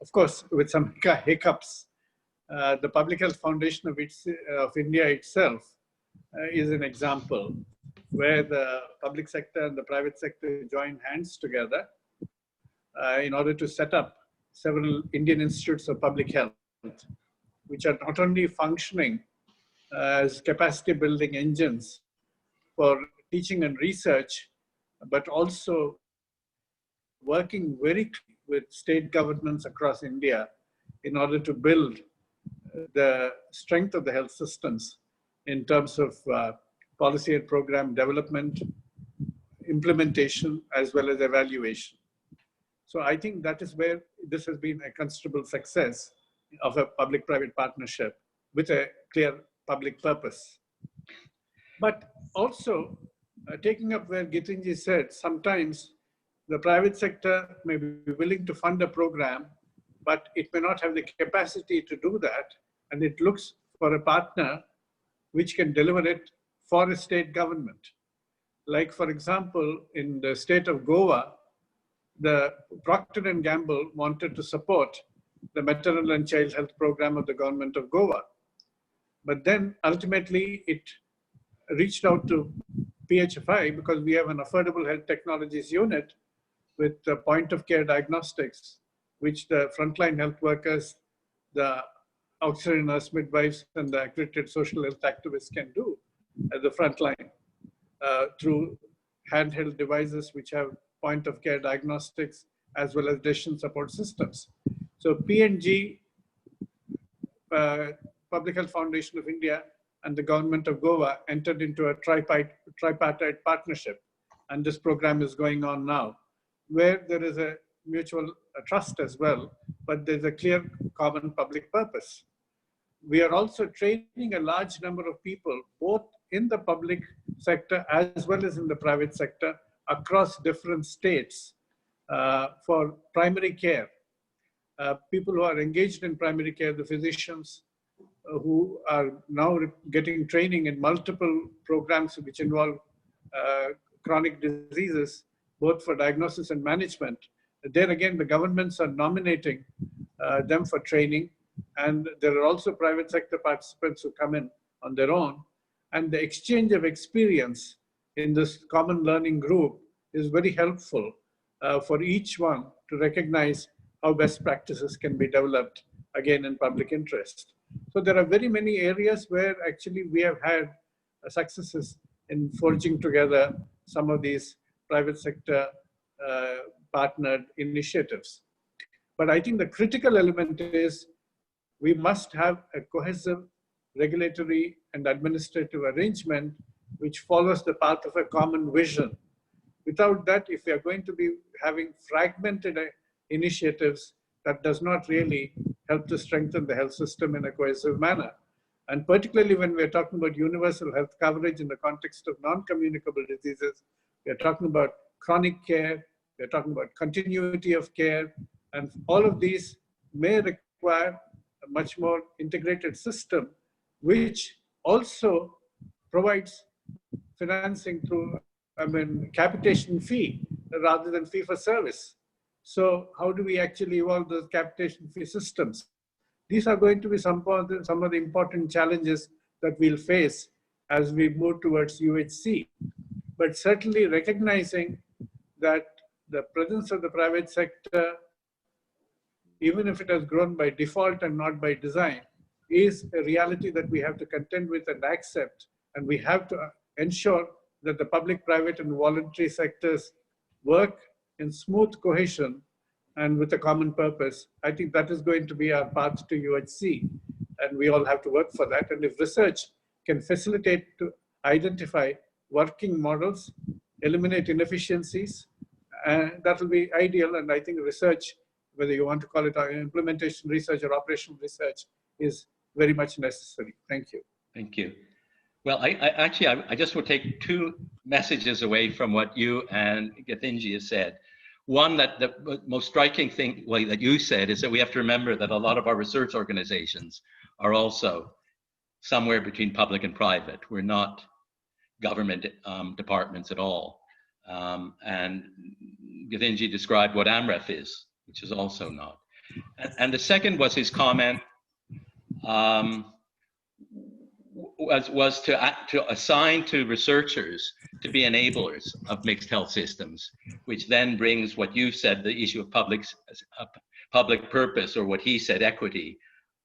of course, with some hiccups, the Public Health Foundation of India itself is an example where the public sector and the private sector join hands together in order to set up several Indian institutes of public health, which are not only functioning as capacity building engines for teaching and research, but also working very closely with state governments across India in order to build the strength of the health systems in terms of policy and program development, implementation, as well as evaluation. So I think that is where this has been a considerable success of a public-private partnership with a clear public purpose. But also, taking up where Gitinji said, sometimes the private sector may be willing to fund a program, but it may not have the capacity to do that, and it looks for a partner which can deliver it for a state government. Like, for example, in the state of Goa, the Procter & Gamble wanted to support the maternal and child health program of the government of Goa. But then ultimately it reached out to PHFI because we have an affordable health technologies unit with point of care diagnostics, which the frontline health workers, the auxiliary nurse midwives, and the accredited social health activists can do at the front line through handheld devices which have point of care diagnostics as well as decision support systems. So P&G, Public Health Foundation of India, and the government of Goa entered into a tripartite partnership. And this program is going on now, where there is a mutual trust as well, but there's a clear common public purpose. We are also training a large number of people, both in the public sector as well as in the private sector, across different states for primary care. People who are engaged in primary care, the physicians who are now getting training in multiple programs which involve chronic diseases, both for diagnosis and management. There again, the governments are nominating them for training, and there are also private sector participants who come in on their own. And the exchange of experience in this common learning group is very helpful for each one to recognize how best practices can be developed, again, in public interest. So there are very many areas where actually we have had successes in forging together some of these private sector partnered initiatives. But I think the critical element is we must have a cohesive regulatory and administrative arrangement which follows the path of a common vision. Without that, if we are going to be having fragmented initiatives, that does not really help to strengthen the health system in a cohesive manner. And particularly when we're talking about universal health coverage in the context of non-communicable diseases, we're talking about chronic care, we're talking about continuity of care, and all of these may require a much more integrated system, which also provides financing through, capitation fee rather than fee for service. So how do we actually evolve those capitation fee systems? These are going to be some of the important challenges that we'll face as we move towards UHC. But certainly recognizing that the presence of the private sector, even if it has grown by default and not by design, is a reality that we have to contend with and accept. And we have to ensure that the public, private, and voluntary sectors work in smooth cohesion and with a common purpose. I think that is going to be our path to UHC, and we all have to work for that. And if research can facilitate to identify working models, eliminate inefficiencies, that will be ideal. And I think research, whether you want to call it implementation research or operational research, is very much necessary. Thank you. Thank you. Well, I just will take two messages away from what you and Gitinji has said. One, that the most striking thing that you said is that we have to remember that a lot of our research organizations are also somewhere between public and private. We're not government departments at all. And Govinji described what AMREF is, which is also not. And the second was his comment was to assign to researchers to be enablers of mixed health systems, which then brings what you said, the issue of public purpose, or what he said, equity,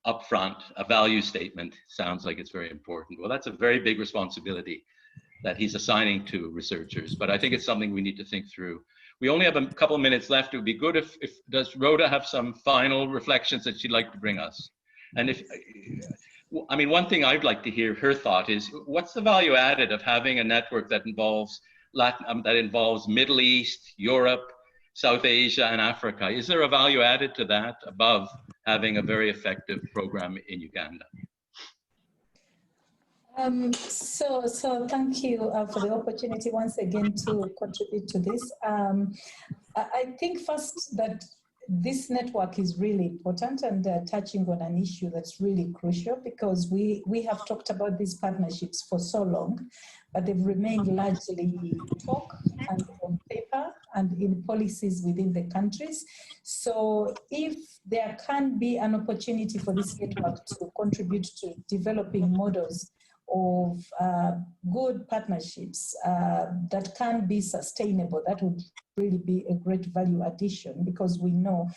up front. A value statement sounds like it's very important. Well, that's a very big responsibility that he's assigning to researchers, but I think it's something we need to think through. We only have a couple of minutes left. It would be good if does Rhoda have some final reflections that she'd like to bring us? And if, I mean, one thing I'd like to hear her thought is, what's the value added of having a network that involves Middle East, Europe, South Asia, and Africa? Is there a value added to that above having a very effective program in Uganda? So thank you for the opportunity once again to contribute to this. I think first that this network is really important, and touching on an issue that's really crucial, because we have talked about these partnerships for so long, but they've remained largely talk and on paper and in policies within the countries. So if there can be an opportunity for this network to contribute to developing models of good partnerships that can be sustainable, that would really be a great value addition, because we know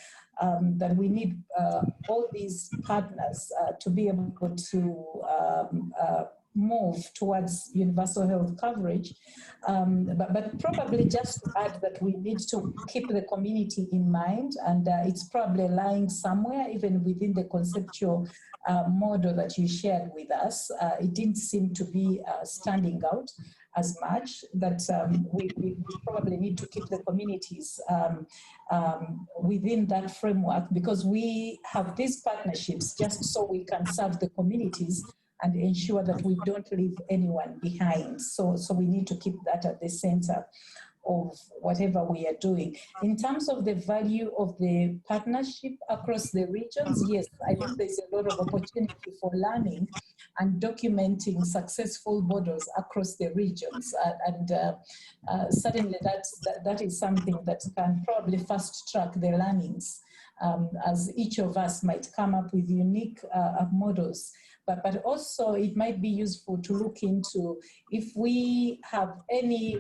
that we need all these partners to be able to move towards universal health coverage. But probably just to add that we need to keep the community in mind, and it's probably lying somewhere even within the conceptual model that you shared with us. It didn't seem to be standing out as much, that we probably need to keep the communities within that framework, because we have these partnerships just so we can serve the communities and ensure that we don't leave anyone behind. So we need to keep that at the center of whatever we are doing. In terms of the value of the partnership across the regions, yes, I think there's a lot of opportunity for learning and documenting successful models across the regions. Certainly that is something that can probably fast track the learnings, as each of us might come up with unique models. But also it might be useful to look into if we have any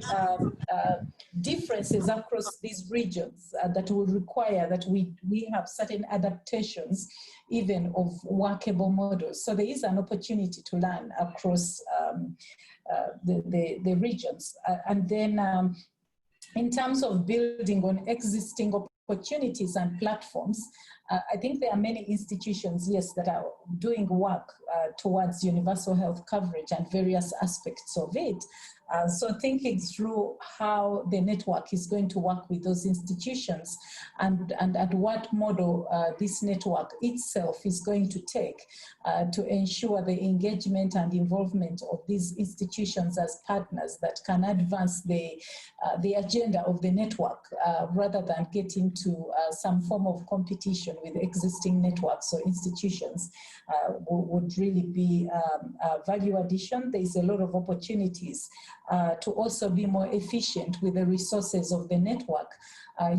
differences across these regions that will require that we have certain adaptations even of workable models. So there is an opportunity to learn across the regions. And then in terms of building on existing opportunities and platforms, I think there are many institutions, yes, that are doing work towards universal health coverage and various aspects of it. So thinking through how the network is going to work with those institutions, and at what model this network itself is going to take to ensure the engagement and involvement of these institutions as partners that can advance the agenda of the network, rather than get into some form of competition with existing networks or institutions, would really be a value addition. There's a lot of opportunities to also be more efficient with the resources of the network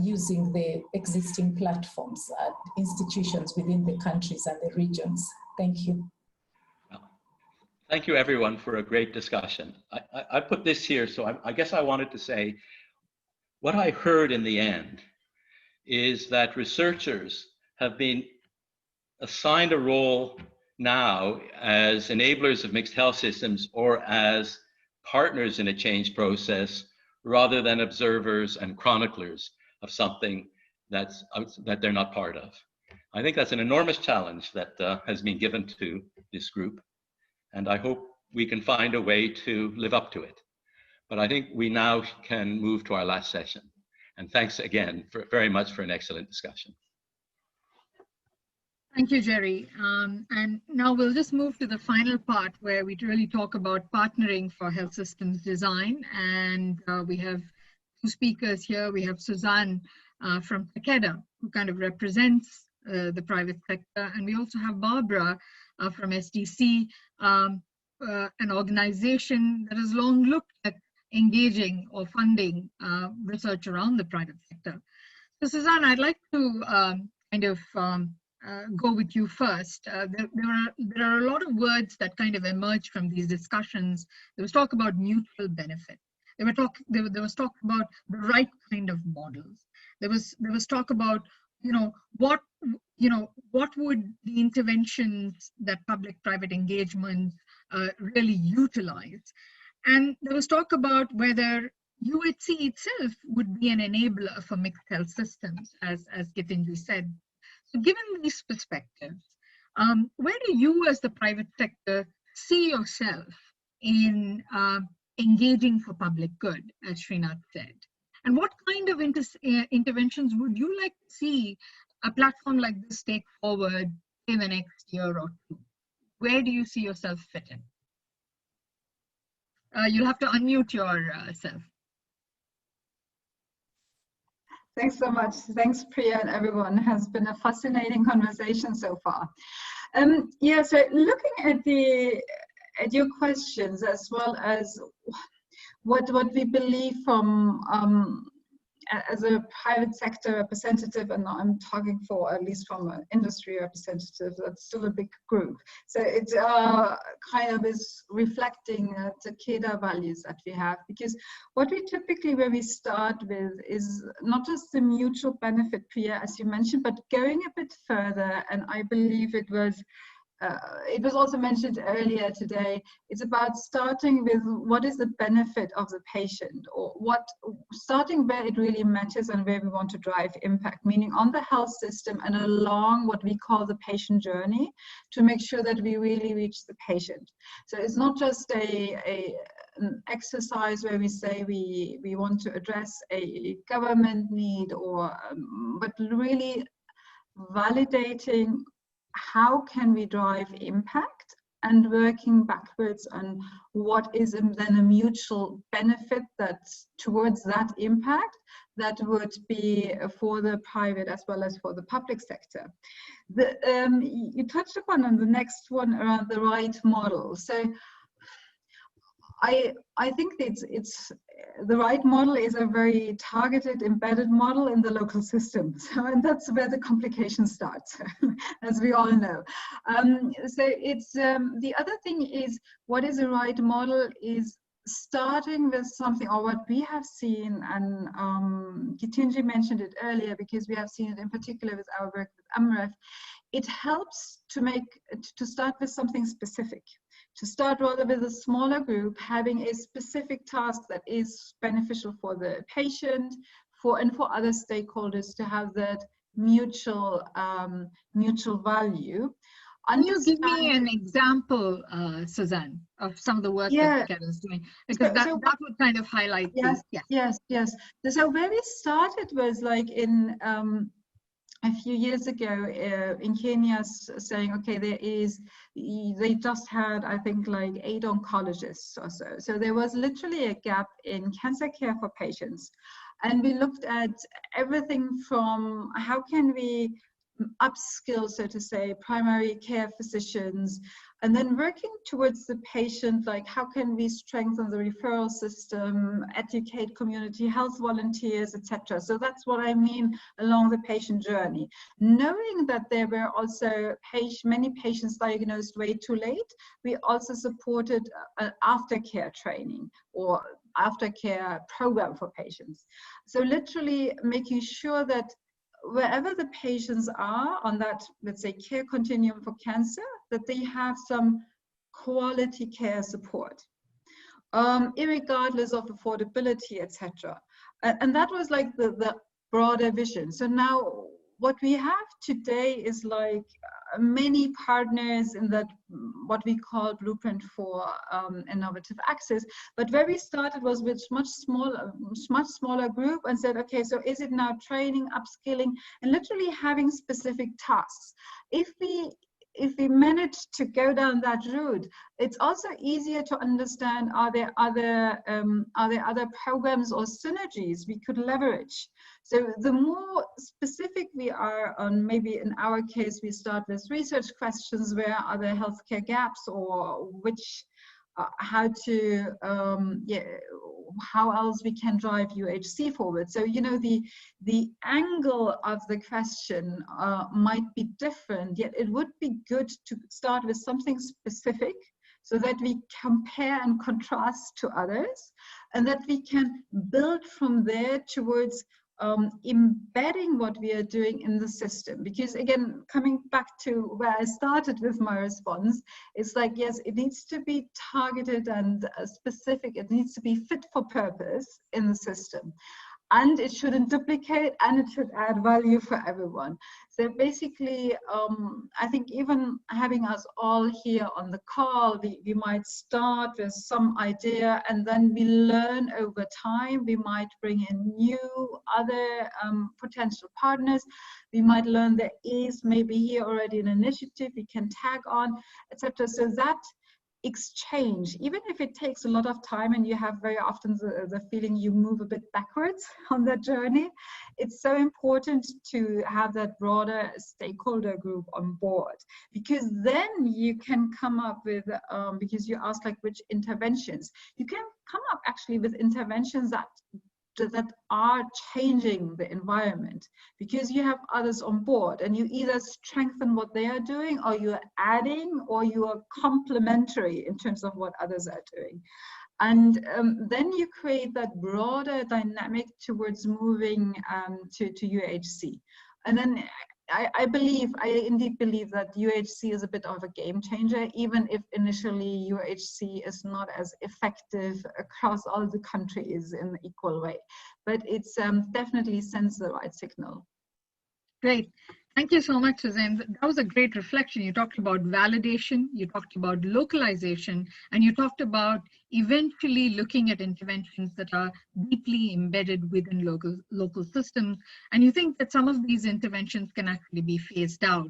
using the existing platforms at institutions within the countries and the regions. Thank you. Thank you, everyone, for a great discussion. I put this here, so I guess I wanted to say what I heard in the end is that researchers have been assigned a role now as enablers of mixed health systems or as partners in a change process, rather than observers and chroniclers of something that they're not part of. I think that's an enormous challenge that has been given to this group, and I hope we can find a way to live up to it. But I think we now can move to our last session. And thanks again very much for an excellent discussion. Thank you, Jerry. And now we'll just move to the final part where we really talk about partnering for health systems design. And we have two speakers here. We have Suzanne from Takeda, who kind of represents the private sector. And we also have Barbara from SDC, an organization that has long looked at engaging or funding research around the private sector. So Suzanne, I'd like to go with you first. There are a lot of words that kind of emerged from these discussions. There was talk about mutual benefit. There was talk about the right kind of models. There was talk about what would the interventions that public-private engagement really utilize, and there was talk about whether UHC itself would be an enabler for mixed health systems, as Gitanji said. So given these perspectives, where do you as the private sector see yourself in engaging for public good, as Srinath said? And what kind of interventions would you like to see a platform like this take forward in the next year or two? Where do you see yourself fitting? You'll have to unmute yourself. Thanks so much. Thanks, Priya, and everyone. It has been a fascinating conversation so far. Yeah, so looking at your questions, as well as what we believe from as a private sector representative, and I'm talking for at least from an industry representative, that's still a big group. So it kind of is reflecting the Takeda values that we have, because what we typically, where we start with, is not just the mutual benefit, Priya, as you mentioned, but going a bit further. And I believe it was also mentioned earlier today. It's about starting with what is the benefit of the patient, or starting where it really matters and where we want to drive impact, meaning on the health system and along what we call the patient journey, to make sure that we really reach the patient. So it's not just an exercise where we say we want to address a government need, or but really validating how can we drive impact, and working backwards on what is then a mutual benefit that's towards that impact that would be for the private as well as for the public sector. You touched upon on the next one around the right model. So I think it's the right model is a very targeted, embedded model in the local system. So, and that's where the complication starts, as we all know. So it's the other thing is, what is the right model is starting with something, or what we have seen, and Gitanji mentioned it earlier, because we have seen it in particular with our work with AMREF. It helps to start with something specific. To start rather with a smaller group, having a specific task that is beneficial for the patient, and for other stakeholders, to have that mutual value. Can you give me an example, Suzanne, of some of the work that Takeda is doing? Because that would kind of highlight this. Yes. So where we started was like in a few years ago in Kenya, saying, okay, they just had, I think, like 8 oncologists or so. So there was literally a gap in cancer care for patients. And we looked at everything from how can we upskill, so to say, primary care physicians, and then working towards the patient, like how can we strengthen the referral system, educate community health volunteers, etc. So that's what I mean along the patient journey. Knowing that there were also many patients diagnosed way too late, we also supported aftercare training or aftercare program for patients. So literally making sure that wherever the patients are on that, let's say, care continuum for cancer, that they have some quality care support, irregardless of affordability, etc. And that was like the broader vision. So now what we have today is like many partners in that, what we call blueprint for innovative access. But where we started was with much smaller group, and said, okay, so is it now training, upskilling, and literally having specific tasks? If we if we manage to go down that route, it's also easier to understand, are there other programs or synergies we could leverage? So the more specific we are on, maybe in our case, we start with research questions, where are there healthcare gaps, or which, how to, how else we can drive UHC forward. So, you know, the angle of the question might be different, yet it would be good to start with something specific so that we compare and contrast to others, and that we can build from there towards embedding what we are doing in the system. Because again, coming back to where I started with my response, it's like, yes, it needs to be targeted and specific. It needs to be fit for purpose in the system. And it shouldn't duplicate, and it should add value for everyone. So basically, I think even having us all here on the call, we might start with some idea, and then we learn over time. We might bring in new other potential partners. We might learn there is maybe here already an initiative we can tag on, etc. So that exchange, even if it takes a lot of time and you have very often the feeling you move a bit backwards on that journey, it's so important to have that broader stakeholder group on board, because then you can come up with, because you ask like which interventions, you can come up actually with interventions that are changing the environment, because you have others on board, and you either strengthen what they are doing, or you are adding, or you are complementary in terms of what others are doing. And then you create that broader dynamic towards moving to UHC. And then I indeed believe that UHC is a bit of a game changer, even if initially UHC is not as effective across all the countries in an equal way. But it's definitely sends the right signal. Great. Thank you so much, Suzanne. That was a great reflection. You talked about validation, you talked about localization, and you talked about eventually looking at interventions that are deeply embedded within local systems. And you think that some of these interventions can actually be phased out,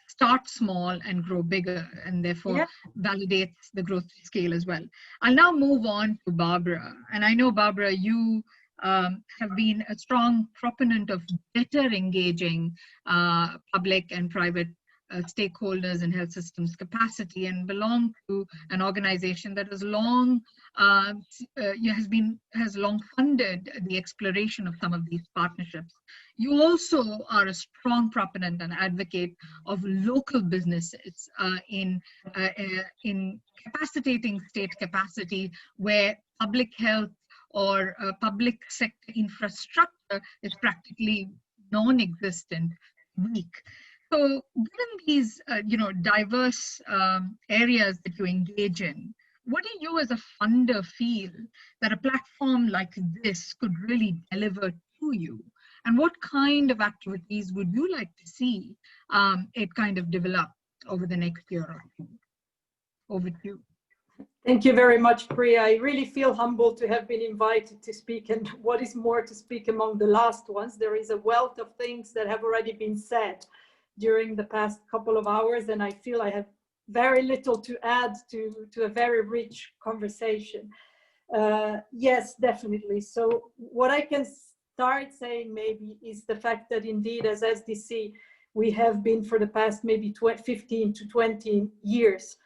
start small and grow bigger, and therefore validates the growth scale as well. I'll now move on to Barbara. And I know, Barbara, you have been a strong proponent of better engaging public and private stakeholders in health systems capacity, and belong to an organization that has long funded the exploration of some of these partnerships. You also are a strong proponent and advocate of local businesses in capacitating state capacity, where public health or public sector infrastructure is practically non-existent, weak. So given these diverse areas that you engage in, what do you as a funder feel that a platform like this could really deliver to you? And what kind of activities would you like to see it kind of develop over the next year or two? Over to you. Thank you very much, Priya. I really feel humbled to have been invited to speak, and what is more, to speak among the last ones. There is a wealth of things that have already been said during the past couple of hours, and I feel I have very little to add to a very rich conversation. Yes, definitely. So what I can start saying maybe is the fact that indeed as SDC, we have been for the past maybe 15 to 20 years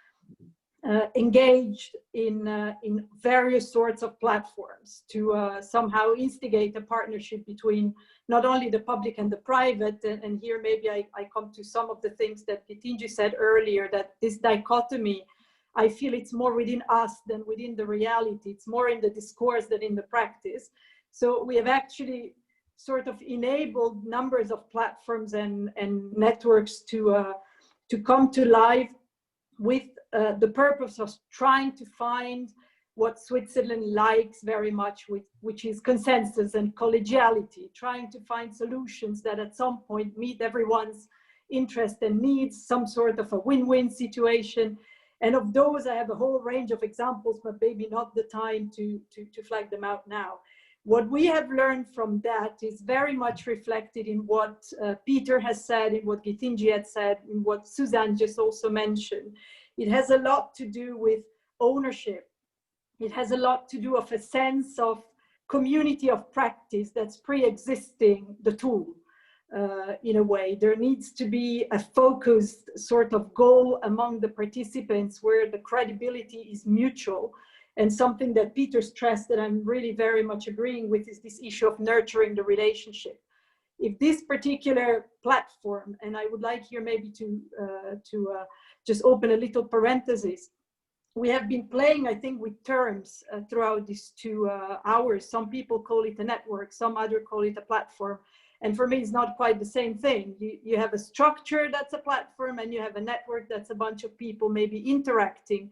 engaged in various sorts of platforms to somehow instigate a partnership between not only the public and the private. And here maybe I come to some of the things that Gitinji said earlier, that this dichotomy, I feel it's more within us than within the reality. It's more in the discourse than in the practice. So we have actually sort of enabled numbers of platforms and networks to come to life with the purpose of trying to find what Switzerland likes very much, which is consensus and collegiality, trying to find solutions that at some point meet everyone's interest and needs, some sort of a win-win situation. And of those, I have a whole range of examples, but maybe not the time to flag them out now. What we have learned from that is very much reflected in what Peter has said, in what Gitinji had said, in what Suzanne just also mentioned. It has a lot to do with ownership. It has a lot to do with a sense of community of practice that's pre-existing the tool. In a way, there needs to be a focused sort of goal among the participants where the credibility is mutual. And something that Peter stressed that I'm really very much agreeing with is this issue of nurturing the relationship. If this particular platform, and I would like here maybe to just open a little parenthesis, we have been playing, I think, with terms throughout these 2 hours. Some people call it a network, some others call it a platform. And for me, it's not quite the same thing. You have a structure that's a platform, and you have a network that's a bunch of people maybe interacting.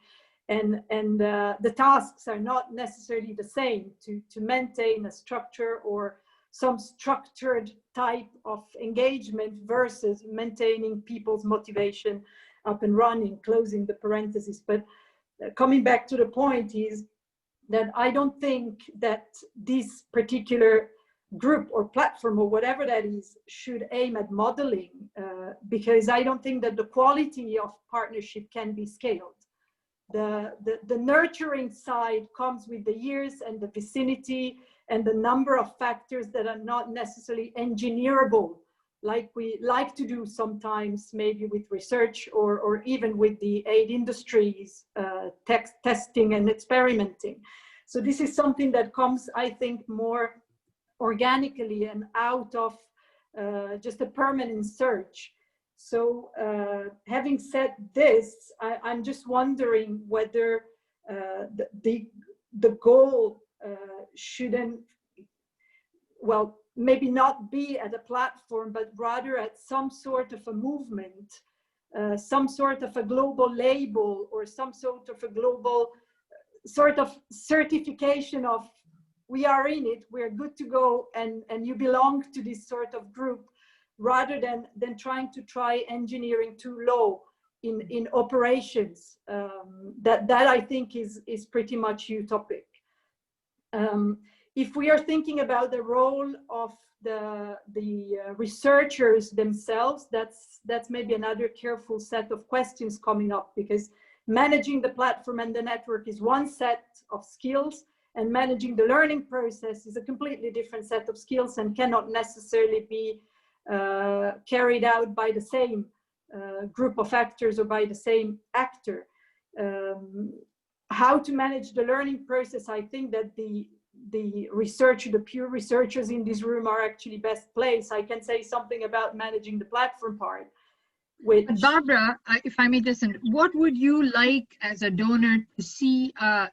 And the tasks are not necessarily the same to maintain a structure or some structured type of engagement versus maintaining people's motivation up and running, closing the parentheses. But coming back to the point is that I don't think that this particular group or platform or whatever that is should aim at modeling, because I don't think that the quality of partnership can be scaled. The nurturing side comes with the years and the vicinity and the number of factors that are not necessarily engineerable, like we like to do sometimes, maybe with research or even with the aid industries, testing and experimenting. So this is something that comes, I think, more organically and out of just a permanent search. So having said this, I'm just wondering whether the goal shouldn't, well, maybe not be at a platform, but rather at some sort of a movement, some sort of a global label or some sort of a global sort of certification of we are in it, we're good to go, and you belong to this sort of group, rather than trying to engineering too low in operations. That I think is pretty much utopic. If we are thinking about the role of the researchers themselves, that's maybe another careful set of questions coming up, because managing the platform and the network is one set of skills, and managing the learning process is a completely different set of skills and cannot necessarily be carried out by the same group of actors or by the same actor. How to manage the learning process, I think that the pure researchers in this room are actually best placed. I can say something about managing the platform part. Barbara, if I may just, what would you like as a donor to see, a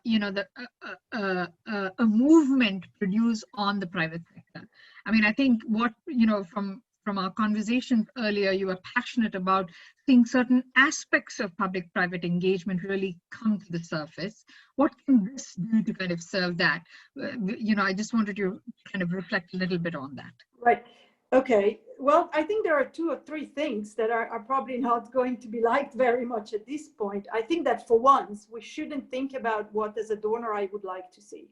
movement produced on the private sector? I mean, I think what, from our conversation earlier, you were passionate about seeing certain aspects of public-private engagement really come to the surface. What can this do to kind of serve that? I just wanted you to kind of reflect a little bit on that. Right. Okay. Well, I think there are 2 or 3 things that are probably not going to be liked very much at this point. I think that for once, we shouldn't think about what as a donor I would like to see.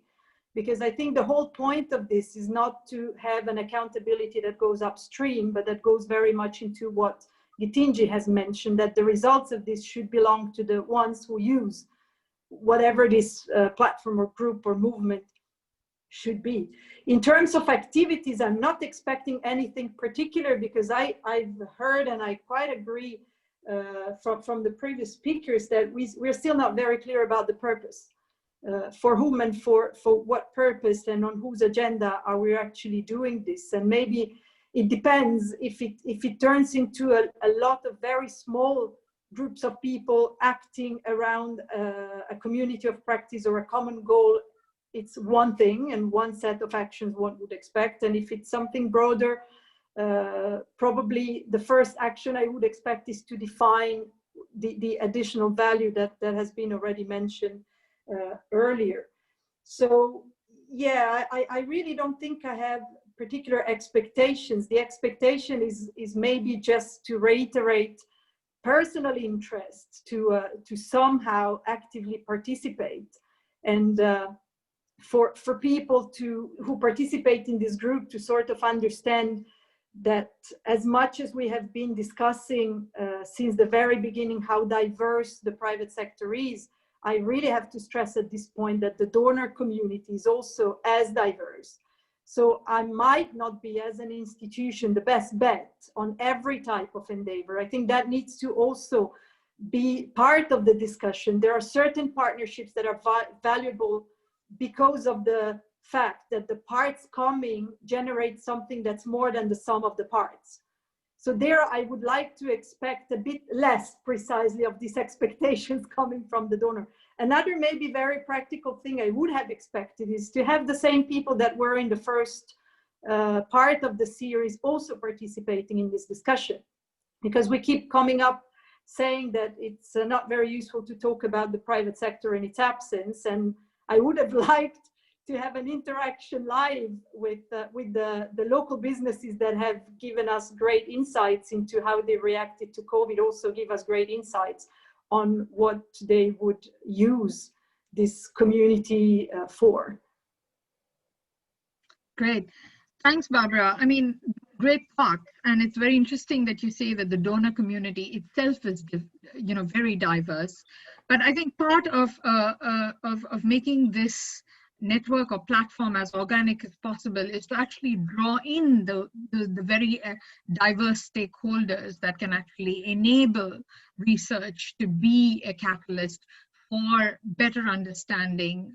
Because I think the whole point of this is not to have an accountability that goes upstream, but that goes very much into what Gitinji has mentioned, that the results of this should belong to the ones who use whatever this platform or group or movement should be. In terms of activities, I'm not expecting anything particular, because I've heard, and I quite agree from the previous speakers, that we're still not very clear about the purpose. For whom and for what purpose, and on whose agenda are we actually doing this? And maybe it depends if it turns into a lot of very small groups of people acting around a community of practice or a common goal. It's one thing and one set of actions one would expect. And if it's something broader, probably the first action I would expect is to define the additional value that has been already mentioned earlier. So yeah, I really don't think I have particular expectations. The expectation is maybe just to reiterate personal interest, to somehow actively participate. And for people who participate in this group to sort of understand that as much as we have been discussing since the very beginning how diverse the private sector is, I really have to stress at this point that the donor community is also as diverse. So I might not be, as an institution, the best bet on every type of endeavor. I think that needs to also be part of the discussion. There are certain partnerships that are valuable because of the fact that the parts coming generate something that's more than the sum of the parts. So there I would like to expect a bit less precisely of these expectations coming from the donor. Another maybe very practical thing I would have expected is to have the same people that were in the first part of the series also participating in this discussion, because we keep coming up saying that it's not very useful to talk about the private sector in its absence. And I would have liked to have an interaction live with the local businesses that have given us great insights into how they reacted to COVID, also give us great insights on what they would use this community for. Great. Thanks, Barbara. I mean, great thought. And it's very interesting that you say that the donor community itself is, very diverse. But I think part of making this network or platform as organic as possible is to actually draw in the very diverse stakeholders that can actually enable research to be a catalyst for better understanding,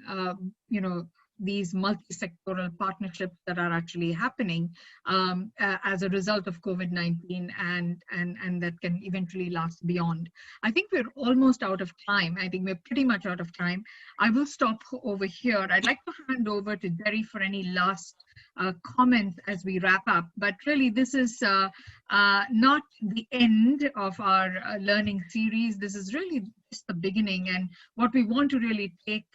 these multi-sectoral partnerships that are actually happening as a result of COVID-19 and that can eventually last beyond. I think we're almost out of time. I think we're pretty much out of time. I will stop over here. I'd like to hand over to Jerry for any last comments as we wrap up. But really, this is not the end of our learning series. This is really just the beginning. And what we want to really take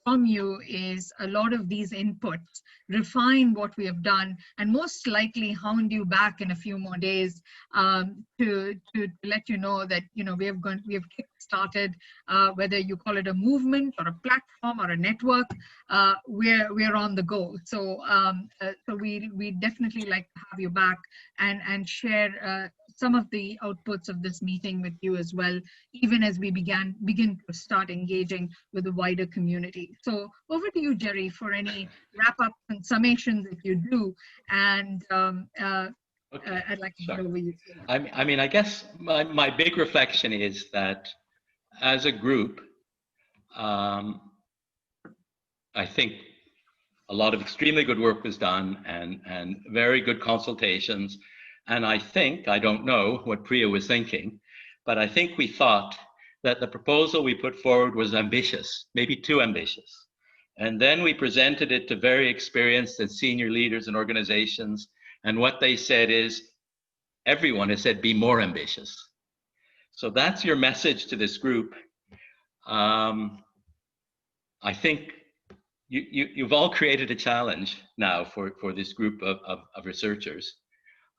from you is a lot of these inputs, refine what we have done, and most likely hound you back in a few more days to let you know that we have kick-started, whether you call it a movement or a platform or a network, we're on the go. So we definitely like to have you back and share some of the outputs of this meeting with you as well, even as we begin to start engaging with the wider community. So over to you, Jerry, for any wrap-ups and summations that you do. And Okay. I'd like to Sure. go over you. I mean, I guess my big reflection is that as a group, I think a lot of extremely good work was done and very good consultations. And I don't know what Priya was thinking, but I think we thought that the proposal we put forward was ambitious, maybe too ambitious. And then we presented it to very experienced and senior leaders and organizations. And what they said is, everyone has said, be more ambitious. So that's your message to this group. I think you've all created a challenge now for this group of researchers.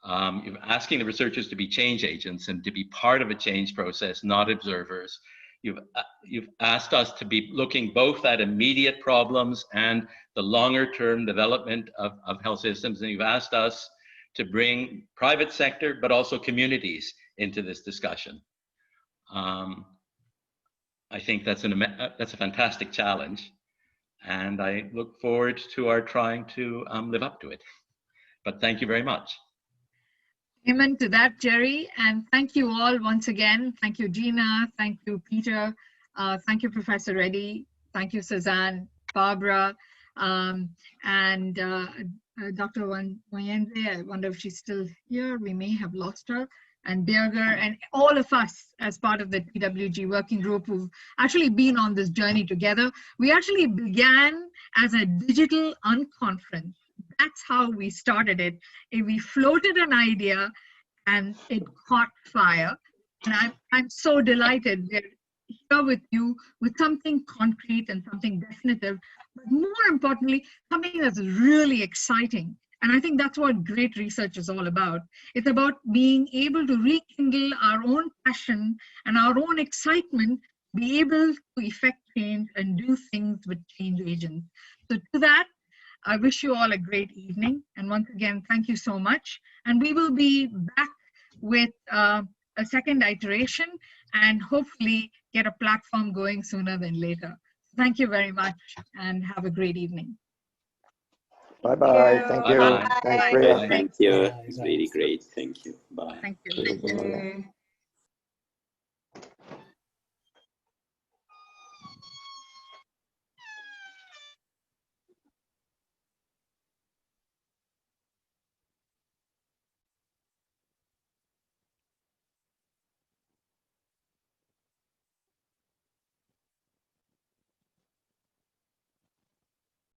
You're asking the researchers to be change agents and to be part of a change process, not observers. You've asked us to be looking both at immediate problems and the longer term development of health systems. And you've asked us to bring private sector, but also communities into this discussion. I think that's a fantastic challenge. And I look forward to our trying to live up to it. But thank you very much. Amen to that, Jerry. And thank you all once again. Thank you, Gina. Thank you, Peter. Thank you, Professor Reddy. Thank you, Suzanne, Barbara, and Dr. Wayenze. I wonder if she's still here. We may have lost her. And Birger, and all of us as part of the TWG working group who've actually been on this journey together. We actually began as a digital unconference. That's how we started it. We floated an idea and it caught fire. And I'm so delighted we're here with you with something concrete and something definitive, but more importantly, something that's really exciting. And I think that's what great research is all about. It's about being able to rekindle our own passion and our own excitement, be able to effect change and do things with change agents. So to that, I wish you all a great evening. And once again, thank you so much. And we will be back with a second iteration and hopefully get a platform going sooner than later. Thank you very much and have a great evening. Bye-bye. Thank you. Bye-bye. Thanks, Priya. Thank you. It's really great. Thank you. Bye. Thank you. Thank you.